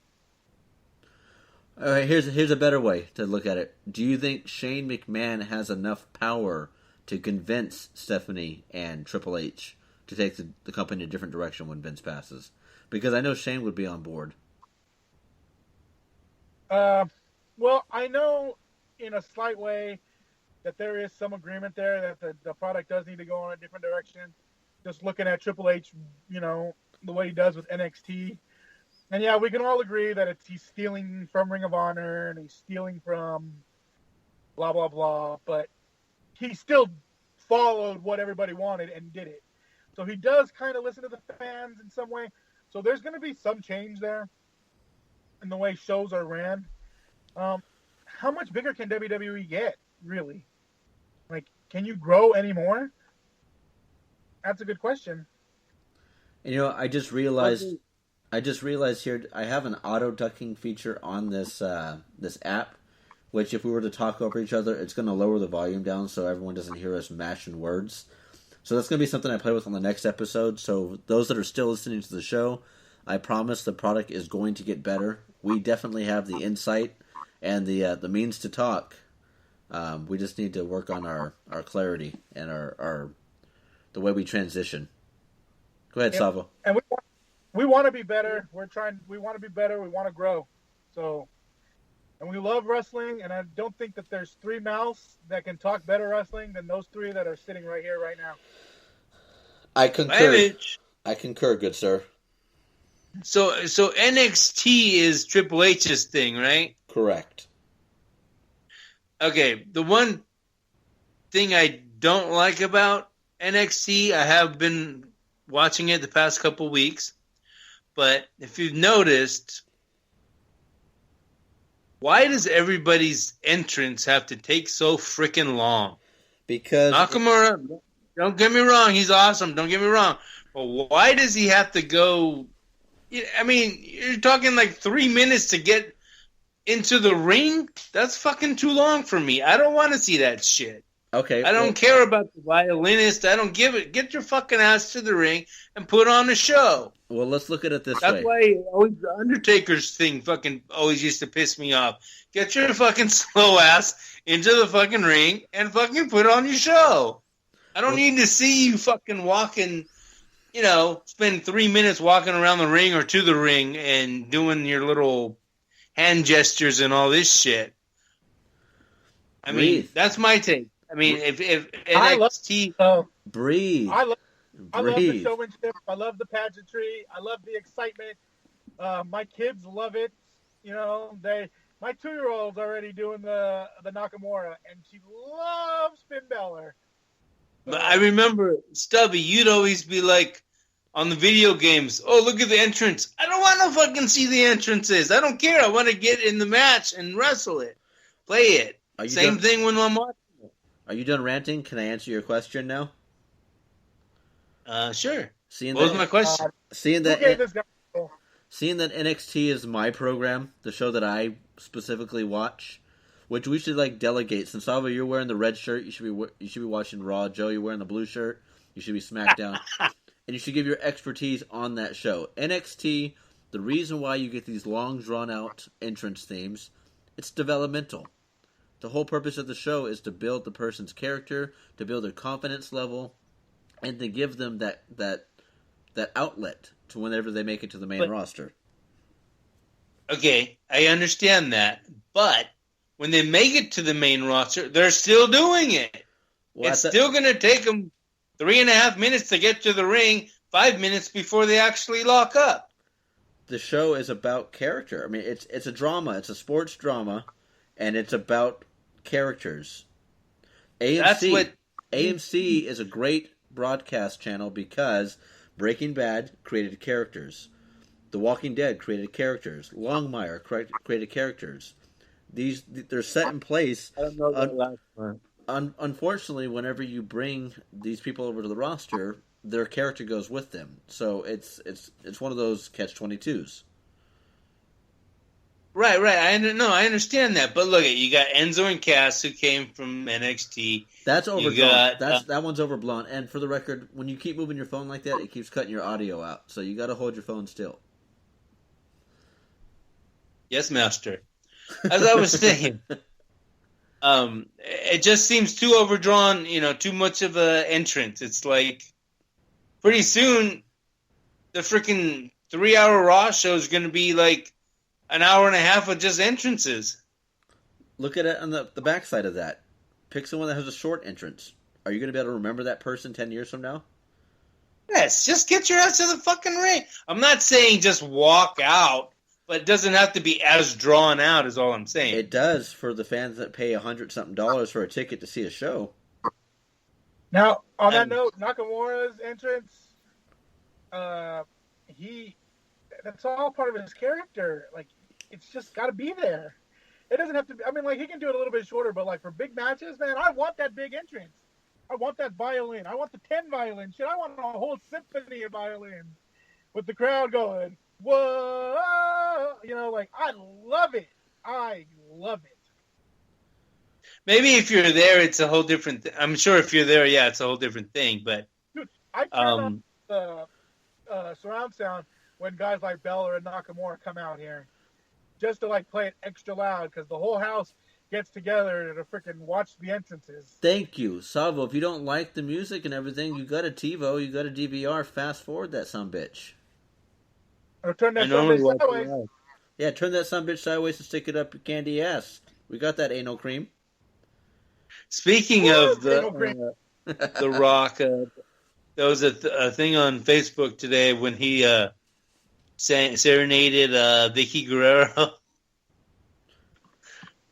All right, here's a better way to look at it. Do you think Shane McMahon has enough power to convince Stephanie and Triple H to take the company in a different direction when Vince passes? Because I know Shane would be on board. Well, I know in a slight way that there is some agreement there that the product does need to go in a different direction. Just looking at Triple H, the way he does with NXT. And yeah, we can all agree that he's stealing from Ring of Honor and he's stealing from blah, blah, blah. But he still followed what everybody wanted and did it. So he does kind of listen to the fans in some way. So there's going to be some change there in the way shows are ran. How much bigger can WWE get, really? Can you grow anymore? That's a good question. I just realized here I have an auto ducking feature on this app, which if we were to talk over each other, it's going to lower the volume down so everyone doesn't hear us mashing words. So that's going to be something I play with on the next episode. So those that are still listening to the show, I promise the product is going to get better. We definitely have the insight and the means to talk. We just need to work on our clarity and our the way we transition. Go ahead, Savvo. And we want to be better. We want to be better. We want to grow. So, and we love wrestling. And I don't think that there's three mouths that can talk better wrestling than those three that are sitting right here, right now. I concur. I concur, good sir. So NXT is Triple H's thing, right? Correct. Okay, the one thing I don't like about NXT, I have been watching it the past couple weeks, but if you've noticed, why does everybody's entrance have to take so freaking long? Because Nakamura, don't get me wrong, he's awesome, don't get me wrong, but why does he have to go? I mean, you're talking 3 minutes to get into the ring? That's fucking too long for me. I don't want to see that shit. Okay. I don't care about the violinist. I don't give it. Get your fucking ass to the ring and put on a show. Well, let's look at it this way. That's why the Undertaker's thing fucking always used to piss me off. Get your fucking slow ass into the fucking ring and fucking put on your show. I don't need to see you fucking walking, spend 3 minutes walking around the ring or to the ring and doing your little hand gestures and all this shit. I mean, that's my take. I mean, if NXT breathe. I love the showmanship. I love the pageantry. I love the excitement. My kids love it. You know, my 2-year-old's already doing the Nakamura, and she loves Finn Balor. So, I remember, Stubby, you'd always be like, on the video games, oh, look at the entrance. I don't want to fucking see the entrances. I don't care. I want to get in the match and wrestle it. Play it. Same thing when I'm watching it. Are you done ranting? Can I answer your question now? Sure. What was my question? Seeing that NXT is my program, the show that I specifically watch, which we should delegate. Since Salvo, you're wearing the red shirt, you should be watching Raw. Joe, you're wearing the blue shirt, you should be SmackDown. And you should give your expertise on that show. NXT, the reason why you get these long, drawn-out entrance themes, it's developmental. The whole purpose of the show is to build the person's character, to build their confidence level, and to give them that outlet to whenever they make it to the main roster. Okay, I understand that. But when they make it to the main roster, they're still doing it. Well, it's still going to take them 3.5 minutes to get to the ring, 5 minutes before they actually lock up. The show is about character. I mean, it's a drama. It's a sports drama, and it's about characters. AMC is a great broadcast channel because Breaking Bad created characters. The Walking Dead created characters. Longmire created characters. They're set in place. I don't know that last one. Unfortunately, whenever you bring these people over to the roster, their character goes with them. So it's one of those catch-22s. Right. I understand that. But look, you got Enzo and Cass who came from NXT. That's overblown. That one's overblown. And for the record, when you keep moving your phone like that, it keeps cutting your audio out. So you got to hold your phone still. Yes, master. As I was saying. It just seems too overdrawn, too much of an entrance. It's like, pretty soon, the freaking 3-hour Raw show is going to be like an hour and a half of just entrances. Look at it on the backside of that. Pick someone that has a short entrance. Are you going to be able to remember that person 10 years from now? Yes, just get your ass to the fucking ring. I'm not saying just walk out. But it doesn't have to be as drawn out, is all I'm saying. It does for the fans that pay $100-something for a ticket to see a show. Now, on that note, Nakamura's entrance, that's all part of his character. Like, it's just got to be there. It doesn't have to be, he can do it a little bit shorter, but, for big matches, man, I want that big entrance. I want that violin. I want the 10 violin. Shit, I want a whole symphony of violins with the crowd going, whoa, I love it. I love it. Maybe if you're there, it's a whole different thing. I'm sure if you're there, it's a whole different thing. But dude, I turn on the surround sound when guys like Bella and Nakamura come out here, just to play it extra loud because the whole house gets together to freaking watch the entrances. Thank you, Salvo. If you don't like the music and everything, you got a TiVo, you got a DVR. Fast forward that sumbitch. Or turn that sumbitch sideways. Yeah, turn that sumbitch sideways and stick it up your candy ass. We got that anal cream. Speaking of the Rock, there was a thing on Facebook today when he serenaded Vicky Guerrero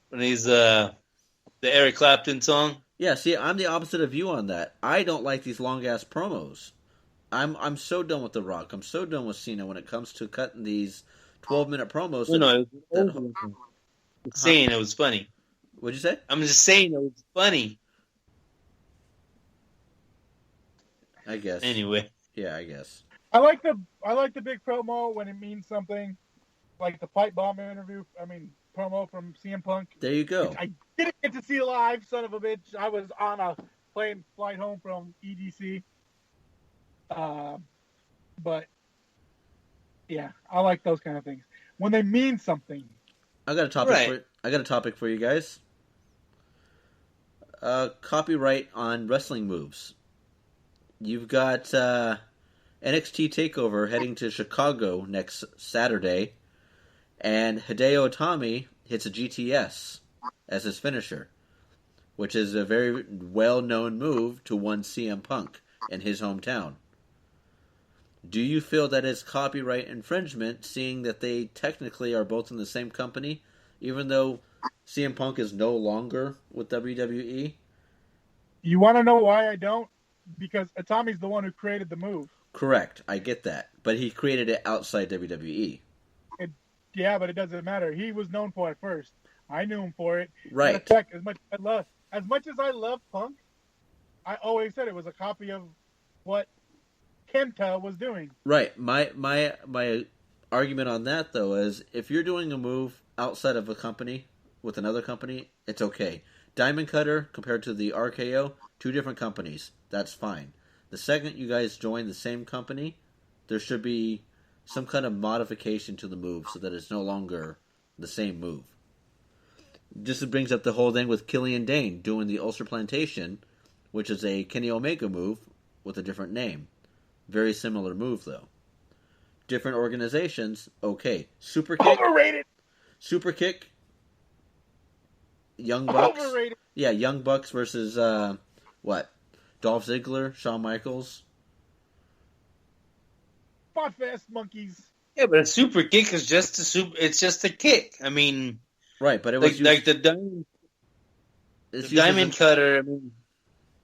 when he's the Eric Clapton song. Yeah, see, I'm the opposite of you on that. I don't like these long ass promos. I'm so done with The Rock. I'm so done with Cena when it comes to cutting these 12-minute promos. Saying it was funny. What'd you say? I'm just saying it was funny. I guess. Anyway. Yeah, I guess. I like the big promo when it means something, like the pipe bomb promo from CM Punk. There you go. I didn't get to see live, son of a bitch. I was on a plane flight home from EDC. But yeah, I like those kind of things when they mean something. I got a topic for you guys. Copyright on wrestling moves. You've got NXT TakeOver heading to Chicago next Saturday, and Hideo Itami hits a GTS as his finisher. which is a very well-known move to one CM Punk in his hometown. Do you feel that it's copyright infringement, seeing that they technically are both in the same company, even though CM Punk is no longer with WWE? You want to know why I don't? Because Itami's the one who created the move. Correct, I get that. But he created it outside WWE. Yeah, but it doesn't matter. He was known for it first. I knew him for it. Right. In fact, as much as I love Punk, I always said it was a copy of what Kenta was doing. Right. My argument on that, though, is if you're doing a move outside of a company with another company, it's okay. Diamond Cutter compared to the RKO, two different companies. That's fine. The second you guys join the same company, there should be some kind of modification to the move so that it's no longer the same move. Just brings up the whole thing with Killian Dane doing the Ulcer Plantation, which is a Kenny Omega move with a different name. Very similar move, though. Different organizations, okay. Super Kick. Overrated. Super Kick. Young Bucks. Overrated. Yeah, Young Bucks versus, what? Dolph Ziggler, Shawn Michaels. Spotfest monkeys. Yeah, but a super kick is just it's just a kick. I mean, right, but it was like the diamond cutter. I mean,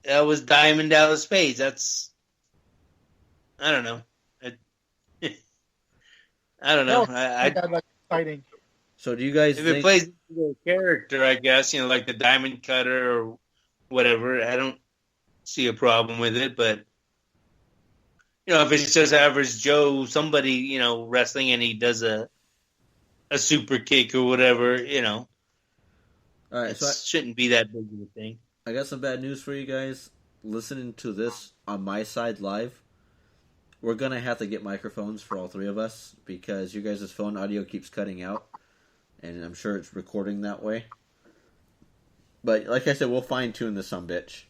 that was Diamond Dallas Spades. That's I don't know. I don't know. I like exciting. So do you guys if think... it plays into a character, I guess, like the diamond cutter or whatever, I don't see a problem with it. But if it's just average Joe, somebody, wrestling and he does a super kick or whatever, All right, it shouldn't be that big of a thing. I got some bad news for you guys. Listening to this on my side live, we're going to have to get microphones for all three of us because you guys' phone audio keeps cutting out, and I'm sure it's recording that way. But like I said, we'll fine-tune this sumbitch.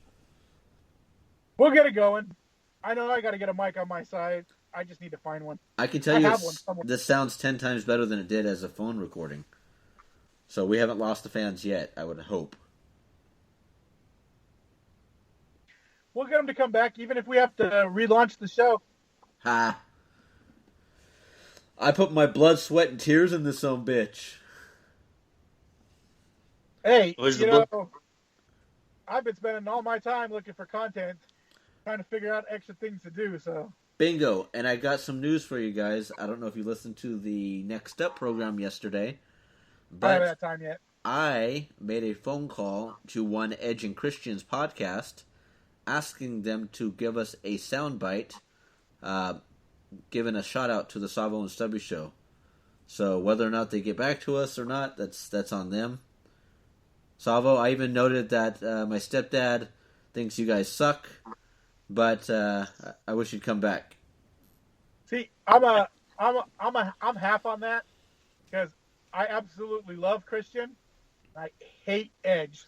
We'll get it going. I know I got to get a mic on my side. I just need to find one. I can tell you this sounds 10 times better than it did as a phone recording. So we haven't lost the fans yet, I would hope. We'll get them to come back, even if we have to relaunch the show. Ha! I put my blood, sweat, and tears in this bitch. Hey, I've been spending all my time looking for content, trying to figure out extra things to do, so... Bingo, and I got some news for you guys. I don't know if you listened to the Next Up program yesterday, but I haven't had time yet. I made a phone call to one Edge and Christians podcast, asking them to give us a soundbite, giving a shout out to the Savvo and Stubby show. So whether or not they get back to us or not, that's on them. Savvo, I even noted that my stepdad thinks you guys suck, but I wish you'd come back. See, I'm half on that because I absolutely love Christian. I hate Edge.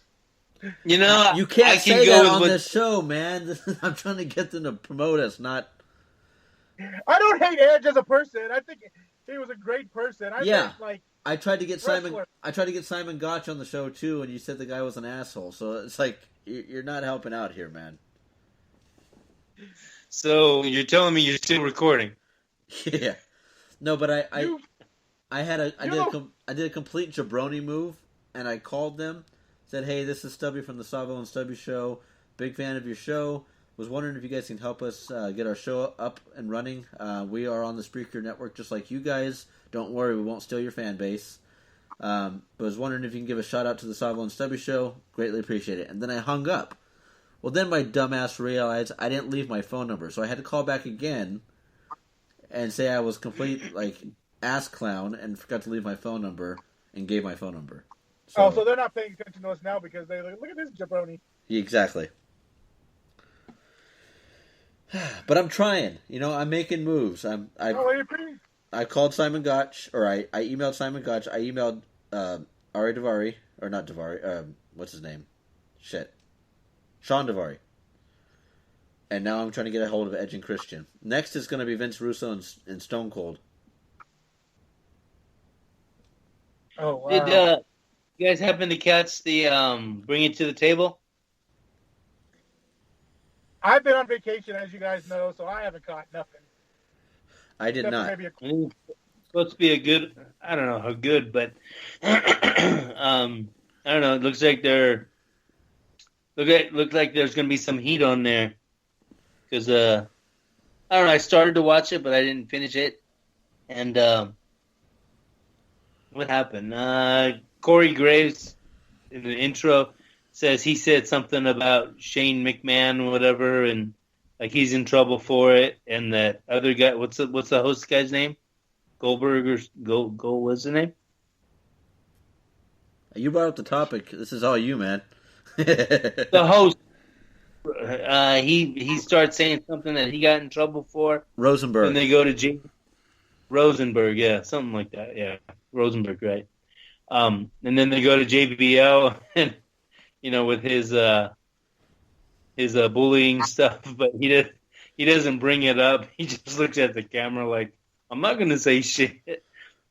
You can't say that on this show, man. I'm trying to get them to promote us, not. I don't hate Edge as a person. I think he was a great person. I tried to get Simon Gotch on the show too, and you said the guy was an asshole. So it's like you're not helping out here, man. So you're telling me you're still recording? Yeah. No, but I did a complete jabroni move, and I called them, said, "Hey, this is Stubby from the Savvo and Stubby show. Big fan of your show. Was wondering if you guys can help us get our show up and running. We are on the Spreaker network just like you guys. Don't worry, we won't steal your fan base. But was wondering if you can give a shout out to the Savvo and Stubby show. Greatly appreciate it." And then I hung up. Well, then my dumbass realized I didn't leave my phone number, so I had to call back again and say I was complete ass clown and forgot to leave my phone number and gave my phone number. So they're not paying attention to us now because they're like, look at this jabroni. Exactly. But I'm trying. I'm making moves. I called Simon Gotch, or I emailed Simon Gotch. I emailed Ari Daivari, or not Daivari. What's his name? Shit. Sean Daivari. And now I'm trying to get a hold of Edge and Christian. Next is going to be Vince Russo and Stone Cold. Oh, wow. Did you guys happen to catch the Bring It to the Table? I've been on vacation, as you guys know, so I haven't caught nothing. I did not. Maybe it's supposed to be a good. I don't know how good, but I don't know. It looks like looks like there's going to be some heat on there because I don't know. I started to watch it, but I didn't finish it. And what happened? Corey Graves in the intro says he said something about Shane McMahon, whatever, and like he's in trouble for it. And that other guy, what's the host guy's name? Goldberg or what's the name? You brought up the topic. This is all you, man. The host. He starts saying something that he got in trouble for. Rosenberg. And they go to Rosenberg, yeah, something like that, yeah, Rosenberg, right? And then they go to JBL, and with his bullying stuff, but he doesn't bring it up. He just looks at the camera like, I'm not going to say shit.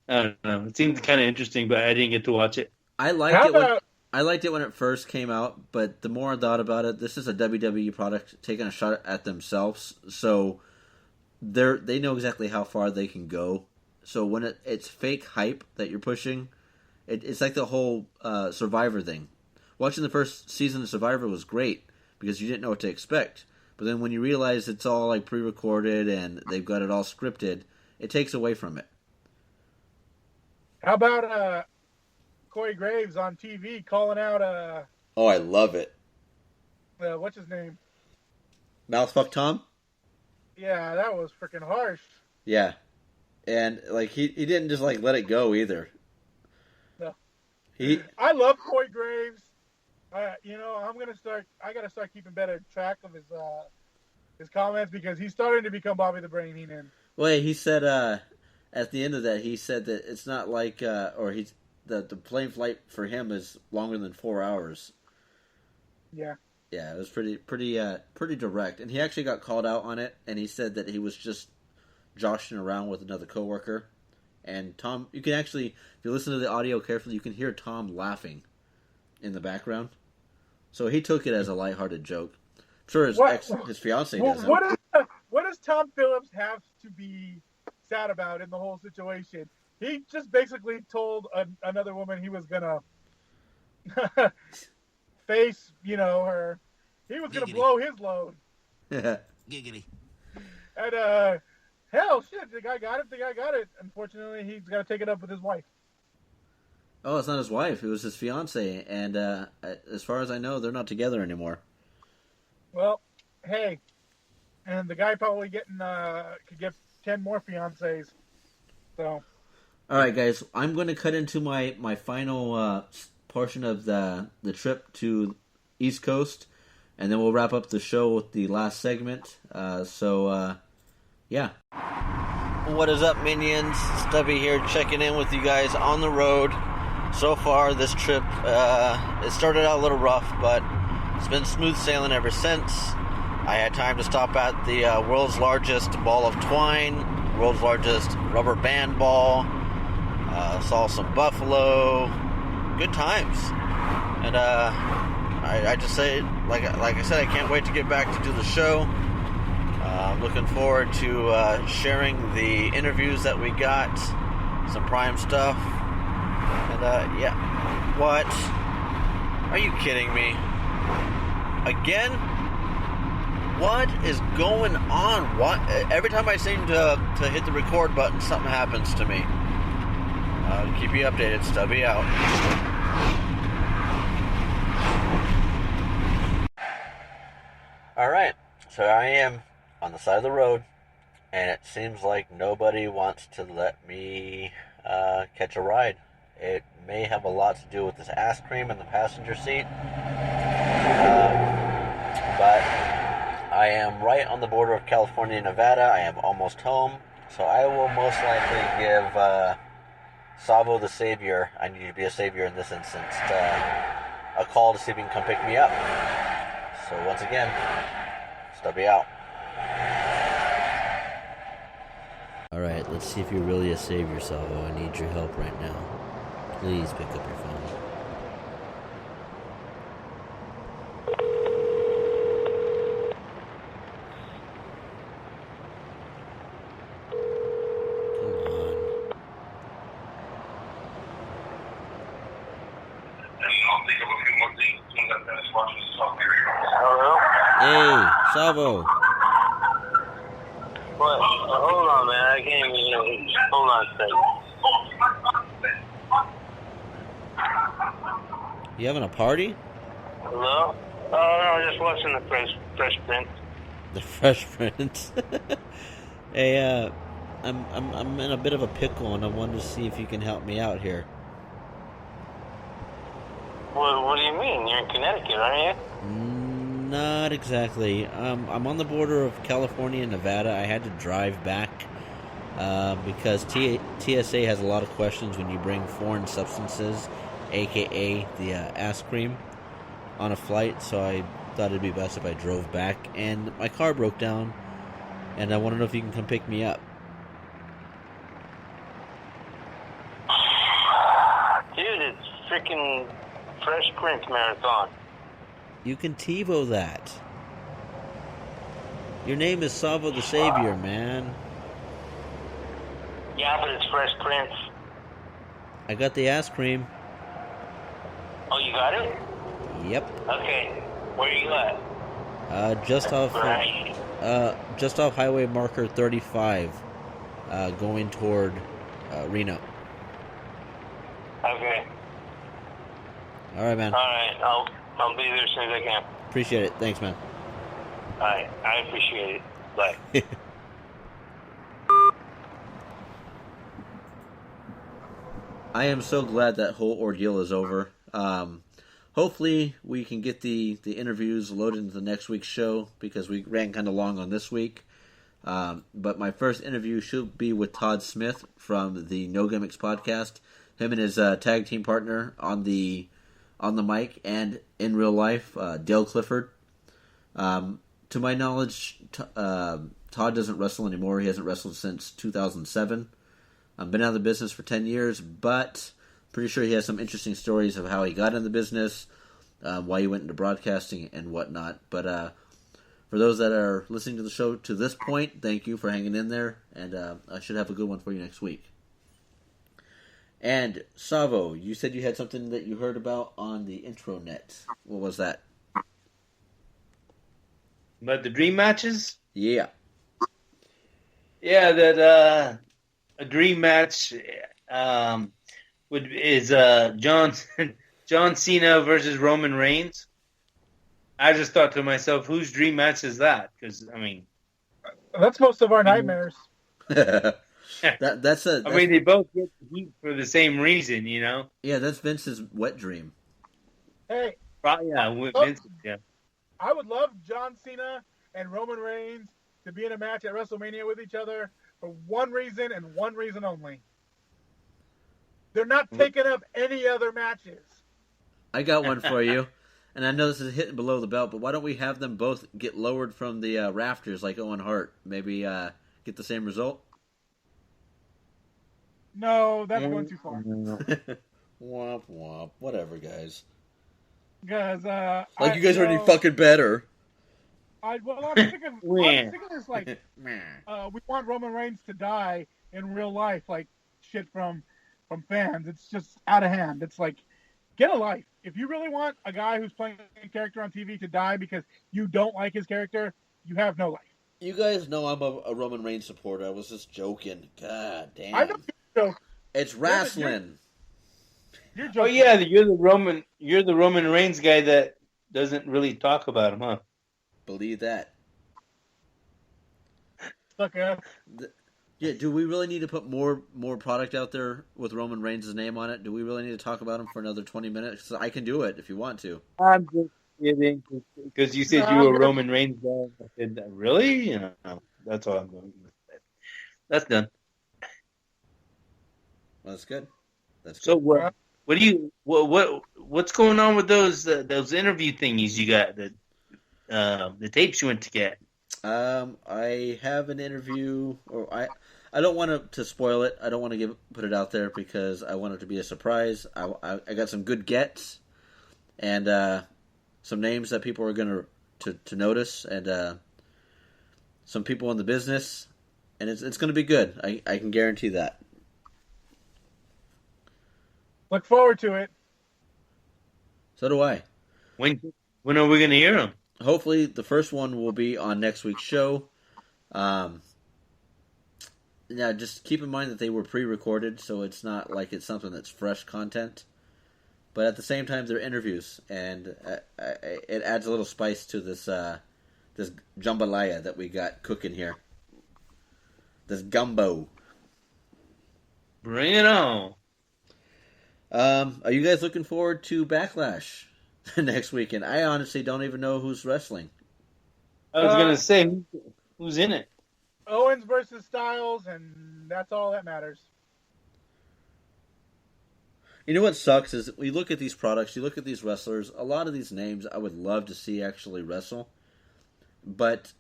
I don't know. It seemed kind of interesting, but I didn't get to watch it. I liked it when it first came out, but the more I thought about it, this is a WWE product taking a shot at themselves, so they know exactly how far they can go. So when it's fake hype that you're pushing, it's like the whole Survivor thing. Watching the first season of Survivor was great because you didn't know what to expect. But then when you realize it's all like pre-recorded and they've got it all scripted, it takes away from it. How about Corey Graves on TV calling out Oh, I love it. What's his name? Mouthfuck Tom? Yeah, that was freaking harsh. Yeah. And like he didn't just like let it go either. No. I love Corey Graves. I gotta start keeping better track of his comments because he's starting to become Bobby the Brain Heenan. Well, he said at the end of that, he said that it's not like the plane flight for him is longer than 4 hours. Yeah. Yeah, it was pretty direct, and he actually got called out on it, and he said that he was just joshing around with another coworker. And Tom, you can actually, if you listen to the audio carefully, you can hear Tom laughing in the background. So he took it as a lighthearted joke. I'm sure his fiance doesn't. What does Tom Phillips have to be sad about in the whole situation? He just basically told another woman he was gonna face, her. He was gonna blow his load. Giggity. And hell, shit, the guy got it. Unfortunately, he's got to take it up with his wife. Oh, it's not his wife. It was his fiance, and as far as I know, they're not together anymore. Well, hey, and the guy probably could get 10 more fiancés. So. All right, guys, I'm going to cut into my final portion of the trip to East Coast, and then we'll wrap up the show with the last segment. Yeah. What is up, minions? Stubby here, checking in with you guys on the road. So far, this trip, it started out a little rough, but it's been smooth sailing ever since. I had time to stop at the world's largest ball of twine, world's largest rubber band ball, saw some buffalo, good times. And I just say, like I said, I can't wait to get back to do the show. I'm looking forward to sharing the interviews that we got, some prime stuff. And yeah, what? Are you kidding me? Again? What is going on? What? Every time I seem to hit the record button, something happens to me. I'll keep you updated. Stubby out. Alright, so I am on the side of the road, and it seems like nobody wants to let me catch a ride. It may have a lot to do with this ass cream in the passenger seat, but I am right on the border of California and Nevada. I am almost home, so I will most likely give Savvo the Savior, I need you to be a savior in this instance, a call to see if he can come pick me up. So once again, Stubby out. Alright, let's see if you're really a savior, Savvo. I need your help right now. Please pick up your phone. Hey, Savvo. What? Hold on, man. I can't even hear you. Hold on a second. You having a party? Hello? Oh, no, just watching the Fresh Prince. The Fresh Prince. Hey, I'm in a bit of a pickle, and I wanted to see if you can help me out here. What do you mean? You're in Connecticut, aren't you? Not exactly. I'm on the border of California and Nevada. I had to drive back because TSA has a lot of questions when you bring foreign substances, aka the ass cream, on a flight. So I thought it'd be best if I drove back. And my car broke down, and I want to know if you can come pick me up. Dude, it's freaking Fresh Prince Marathon. You can TiVo that. Your name is Savvo the Savior, man. Yeah, but it's Fresh Prince. I got the ass cream. Oh, you got it? Yep. Okay. Where you at? Just off highway marker 35, going toward Reno. Okay. All right, man. All right. I'll be there as soon as I can. Appreciate it. Thanks, man. All right. I appreciate it. Bye. I am so glad that whole ordeal is over. Hopefully we can get the interviews loaded into the next week's show because we ran kind of long on this week. But my first interview should be with Todd Smith from the No Gimmicks podcast. Him and his tag team partner on the mic and in real life, Dale Clifford. To my knowledge, Todd doesn't wrestle anymore. He hasn't wrestled since 2007. Been out of the business for 10 years, but pretty sure he has some interesting stories of how he got in the business, why he went into broadcasting and whatnot. But for those that are listening to the show to this point, thank you for hanging in there, and I should have a good one for you next week. And Savvo, you said you had something that you heard about on the intranet. What was that? But the dream matches? Yeah. Yeah, that a dream match is John Cena versus Roman Reigns. I just thought to myself, whose dream match is that? Because I mean, that's most of our nightmares. That's I mean, they both get heat for the same reason, you know. Yeah, that's Vince's wet dream. Hey. Yeah, with Vince. Yeah. I would love John Cena and Roman Reigns to be in a match at WrestleMania with each other for one reason and one reason only. They're not taking up any other matches. I got one for you. And I know this is hitting below the belt, but why don't we have them both get lowered from the rafters like Owen Hart? Maybe get the same result? No, that's going too far. Womp womp. Whatever, guys. Because you guys are any fucking better. I'm sick of this. Like, we want Roman Reigns to die in real life, like shit from fans. It's just out of hand. It's like, get a life. If you really want a guy who's playing a character on TV to die because you don't like his character, you have no life. You guys know I'm a Roman Reigns supporter. I was just joking. God damn. I know you're joking. It's Wrasslin. You're joking. Oh yeah, you're the Roman Reigns guy that doesn't really talk about him, huh? Believe that. Stuck up. Yeah, do we really need to put more product out there with Roman Reigns' name on it? Do we really need to talk about him for another 20 minutes? I can do it if you want to. I'm just kidding, because you said you were Roman Reigns guy. I said, really? You know, that's all I'm going to say. That's done. Well, that's good. That's so good. what's going on with those interview thingies you got, the tapes you went to get? I have an interview, or I don't want to spoil it. I don't want to put it out there because I want it to be a surprise. I got some good gets and some names that people are going to notice, and some people in the business, and it's going to be good. I can guarantee that. Look forward to it. So do I. When are we going to hear them? hopefully the first one will be on next week's show. Now, just keep in mind that they were pre-recorded, so it's not like it's something that's fresh content. But at the same time, they're interviews, and it adds a little spice to this this jambalaya that we got cooking here. This gumbo. Bring it on. Are you guys looking forward to Backlash next weekend? I honestly don't even know who's wrestling. I was going to say, who's in it? Owens versus Styles, and that's all that matters. You know what sucks is we look at these products, you look at these wrestlers, a lot of these names I would love to see actually wrestle, but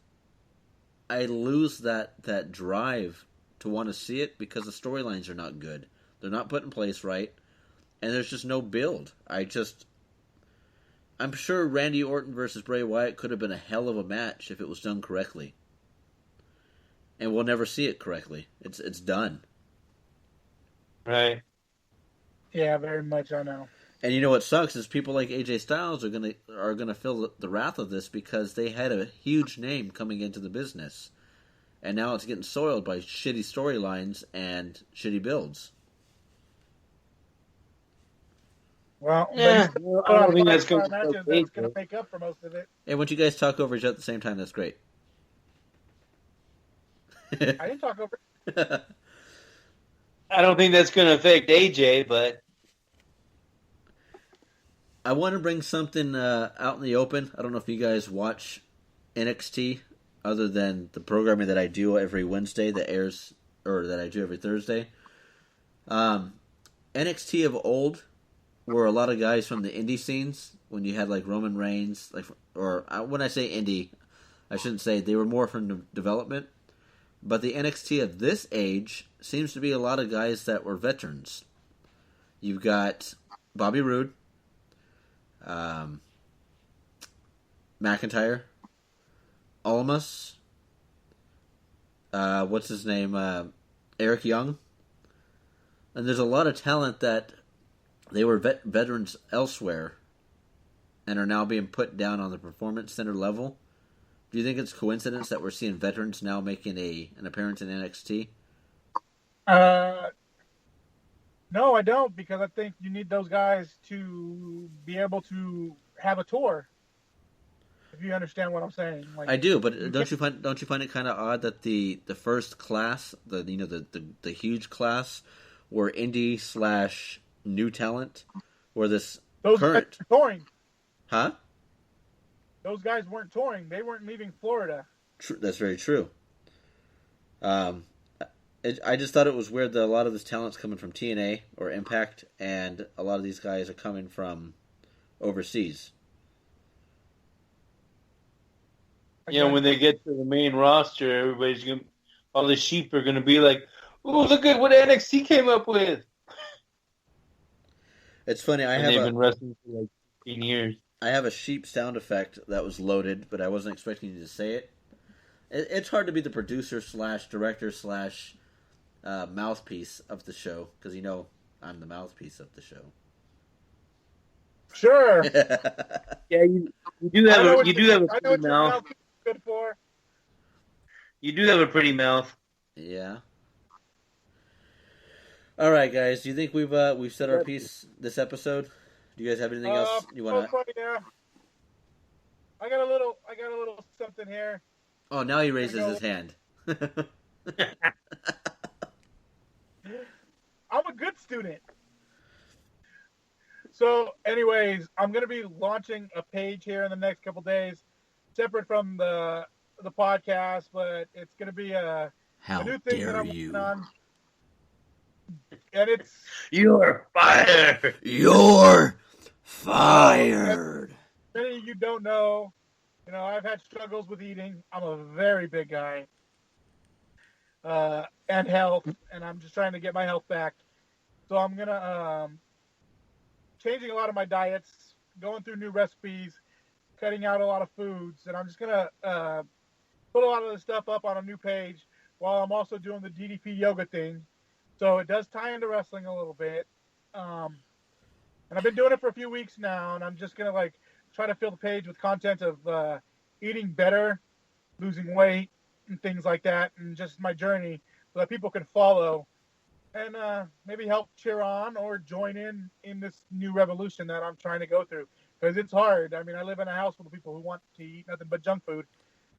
I lose that drive to want to see it because the storylines are not good. They're not put in place right, and there's just no build. I'm sure Randy Orton versus Bray Wyatt could have been a hell of a match if it was done correctly. And we'll never see it correctly. It's done. Right. Yeah, very much. I know. And you know what sucks is people like AJ Styles are gonna feel the wrath of this because they had a huge name coming into the business, and now it's getting soiled by shitty storylines and shitty builds. Well, Yeah, I don't think that's going going to make up for most of it. And once you guys talk over each other at the same time, that's great. I didn't talk over. I don't think that's going to affect AJ, but I want to bring something out in the open. I don't know if you guys watch NXT other than the programming that I do every Wednesday that airs, or that I do every Thursday. NXT of old were a lot of guys from the indie scenes. When you had like Roman Reigns, when I say indie, I shouldn't say they were more from development. But the NXT of this age seems to be a lot of guys that were veterans. You've got Bobby Roode, McIntyre, Almas, what's his name, Eric Young. And there's a lot of talent that they were veterans elsewhere and are now being put down on the Performance Center level. Do you think it's coincidence that we're seeing veterans now making an appearance in NXT? No, I don't, because I think you need those guys to be able to have a tour. If you understand what I'm saying, like, I do, but don't you find it kind of odd that the first class, the huge class, were indie / new talent, where those current guys touring, huh? Those guys weren't touring; they weren't leaving Florida. That's very true. I just thought it was weird that a lot of this talent's coming from TNA or Impact, and a lot of these guys are coming from overseas. when they get to the main roster, all the sheep are gonna be like, "Oh, look at what NXT came up with." It's funny. They've been wrestling for like 15 years. I have a sheep sound effect that was loaded, but I wasn't expecting you to say it. It's hard to be the producer / director / mouthpiece of the show, because I'm the mouthpiece of the show. Sure. Yeah, you do have a pretty mouth. Good for. You do have a pretty mouth. Yeah. All right, guys. Do you think we've said our piece this episode? Do you guys have anything else you want to? Yeah. I got a little something here. Oh, now he raises his hand. I'm a good student. So, anyways, I'm going to be launching a page here in the next couple days, separate from the podcast, but it's going to be a new thing that I'm working on. And it's... You're fired! You're fired! Many of you don't know, I've had struggles with eating. I'm a very big guy. And health, and I'm just trying to get my health back. So I'm going to... changing a lot of my diets, going through new recipes, cutting out a lot of foods, and I'm just going to put a lot of this stuff up on a new page while I'm also doing the DDP yoga thing. So it does tie into wrestling a little bit. And I've been doing it for a few weeks now, and I'm just going to try to fill the page with content of eating better, losing weight, and things like that, and just my journey so that people can follow and maybe help cheer on or join in this new revolution that I'm trying to go through. Because it's hard. I mean, I live in a house full of people who want to eat nothing but junk food.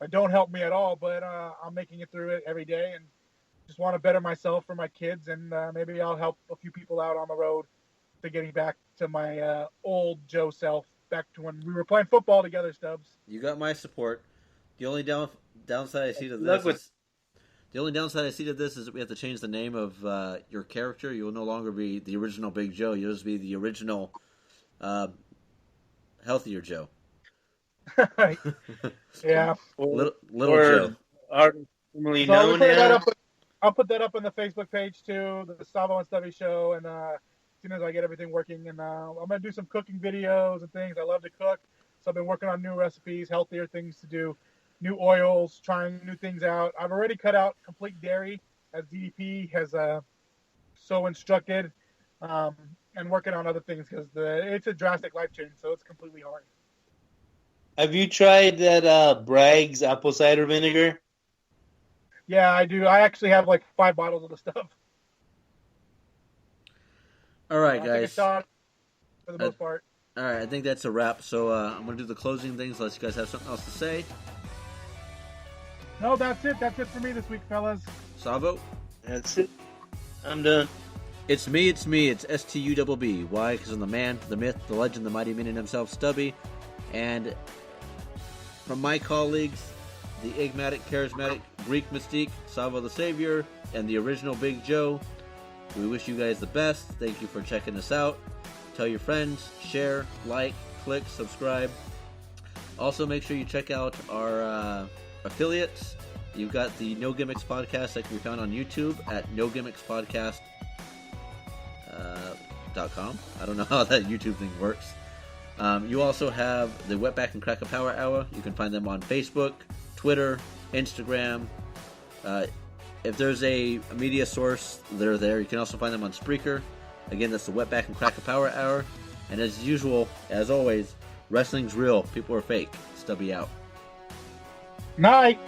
It don't help me at all, but I'm making it through it every day and just want to better myself for my kids, and maybe I'll help a few people out on the road to getting back to my old Joe self, back to when we were playing football together, Stubbs. You got my support. The only downside I see to this is that we have to change the name of your character. You will no longer be the original Big Joe. You'll just be the original healthier Joe. Yeah. Little Joe. I'll put that up on the Facebook page too, the Savvo and Stubby show, and as soon as I get everything working, and I'm gonna do some cooking videos and things. I love to cook, so I've been working on new recipes, healthier things to do, new oils, trying new things out. I've already cut out complete dairy, as DDP has so instructed, and working on other things because it's a drastic life change, so it's completely hard. Have you tried that Bragg's apple cider vinegar? Yeah, I do. I actually have like 5 bottles of the stuff. All right, guys. Take a shot for the most part. All right, I think that's a wrap. So I'm going to do the closing things unless you guys have something else to say. No, that's it. That's it for me this week, fellas. Savvo? That's it. I'm done. It's me. It's STUBB. Why? Because I'm the man, the myth, the legend, the mighty minion himself, Stubby. And from my colleagues, the enigmatic, charismatic Greek mystique, Savvo the Savior, and the original Big Joe, we wish you guys the best. Thank you for checking us out. Tell your friends, share, like, click, subscribe. Also, make sure you check out our affiliates. You've got the No Gimmicks podcast that can be found on YouTube at nogimmickspodcast.com. I don't know how that YouTube thing works. You also have the Wetback and Crack a Power Hour. You can find them on Facebook, Twitter, Instagram. If there's a media source, they're there. You can also find them on Spreaker. Again, that's the Wetback and Crack a Power Hour. And as usual, as always, wrestling's real. People are fake. Stubby out. Night.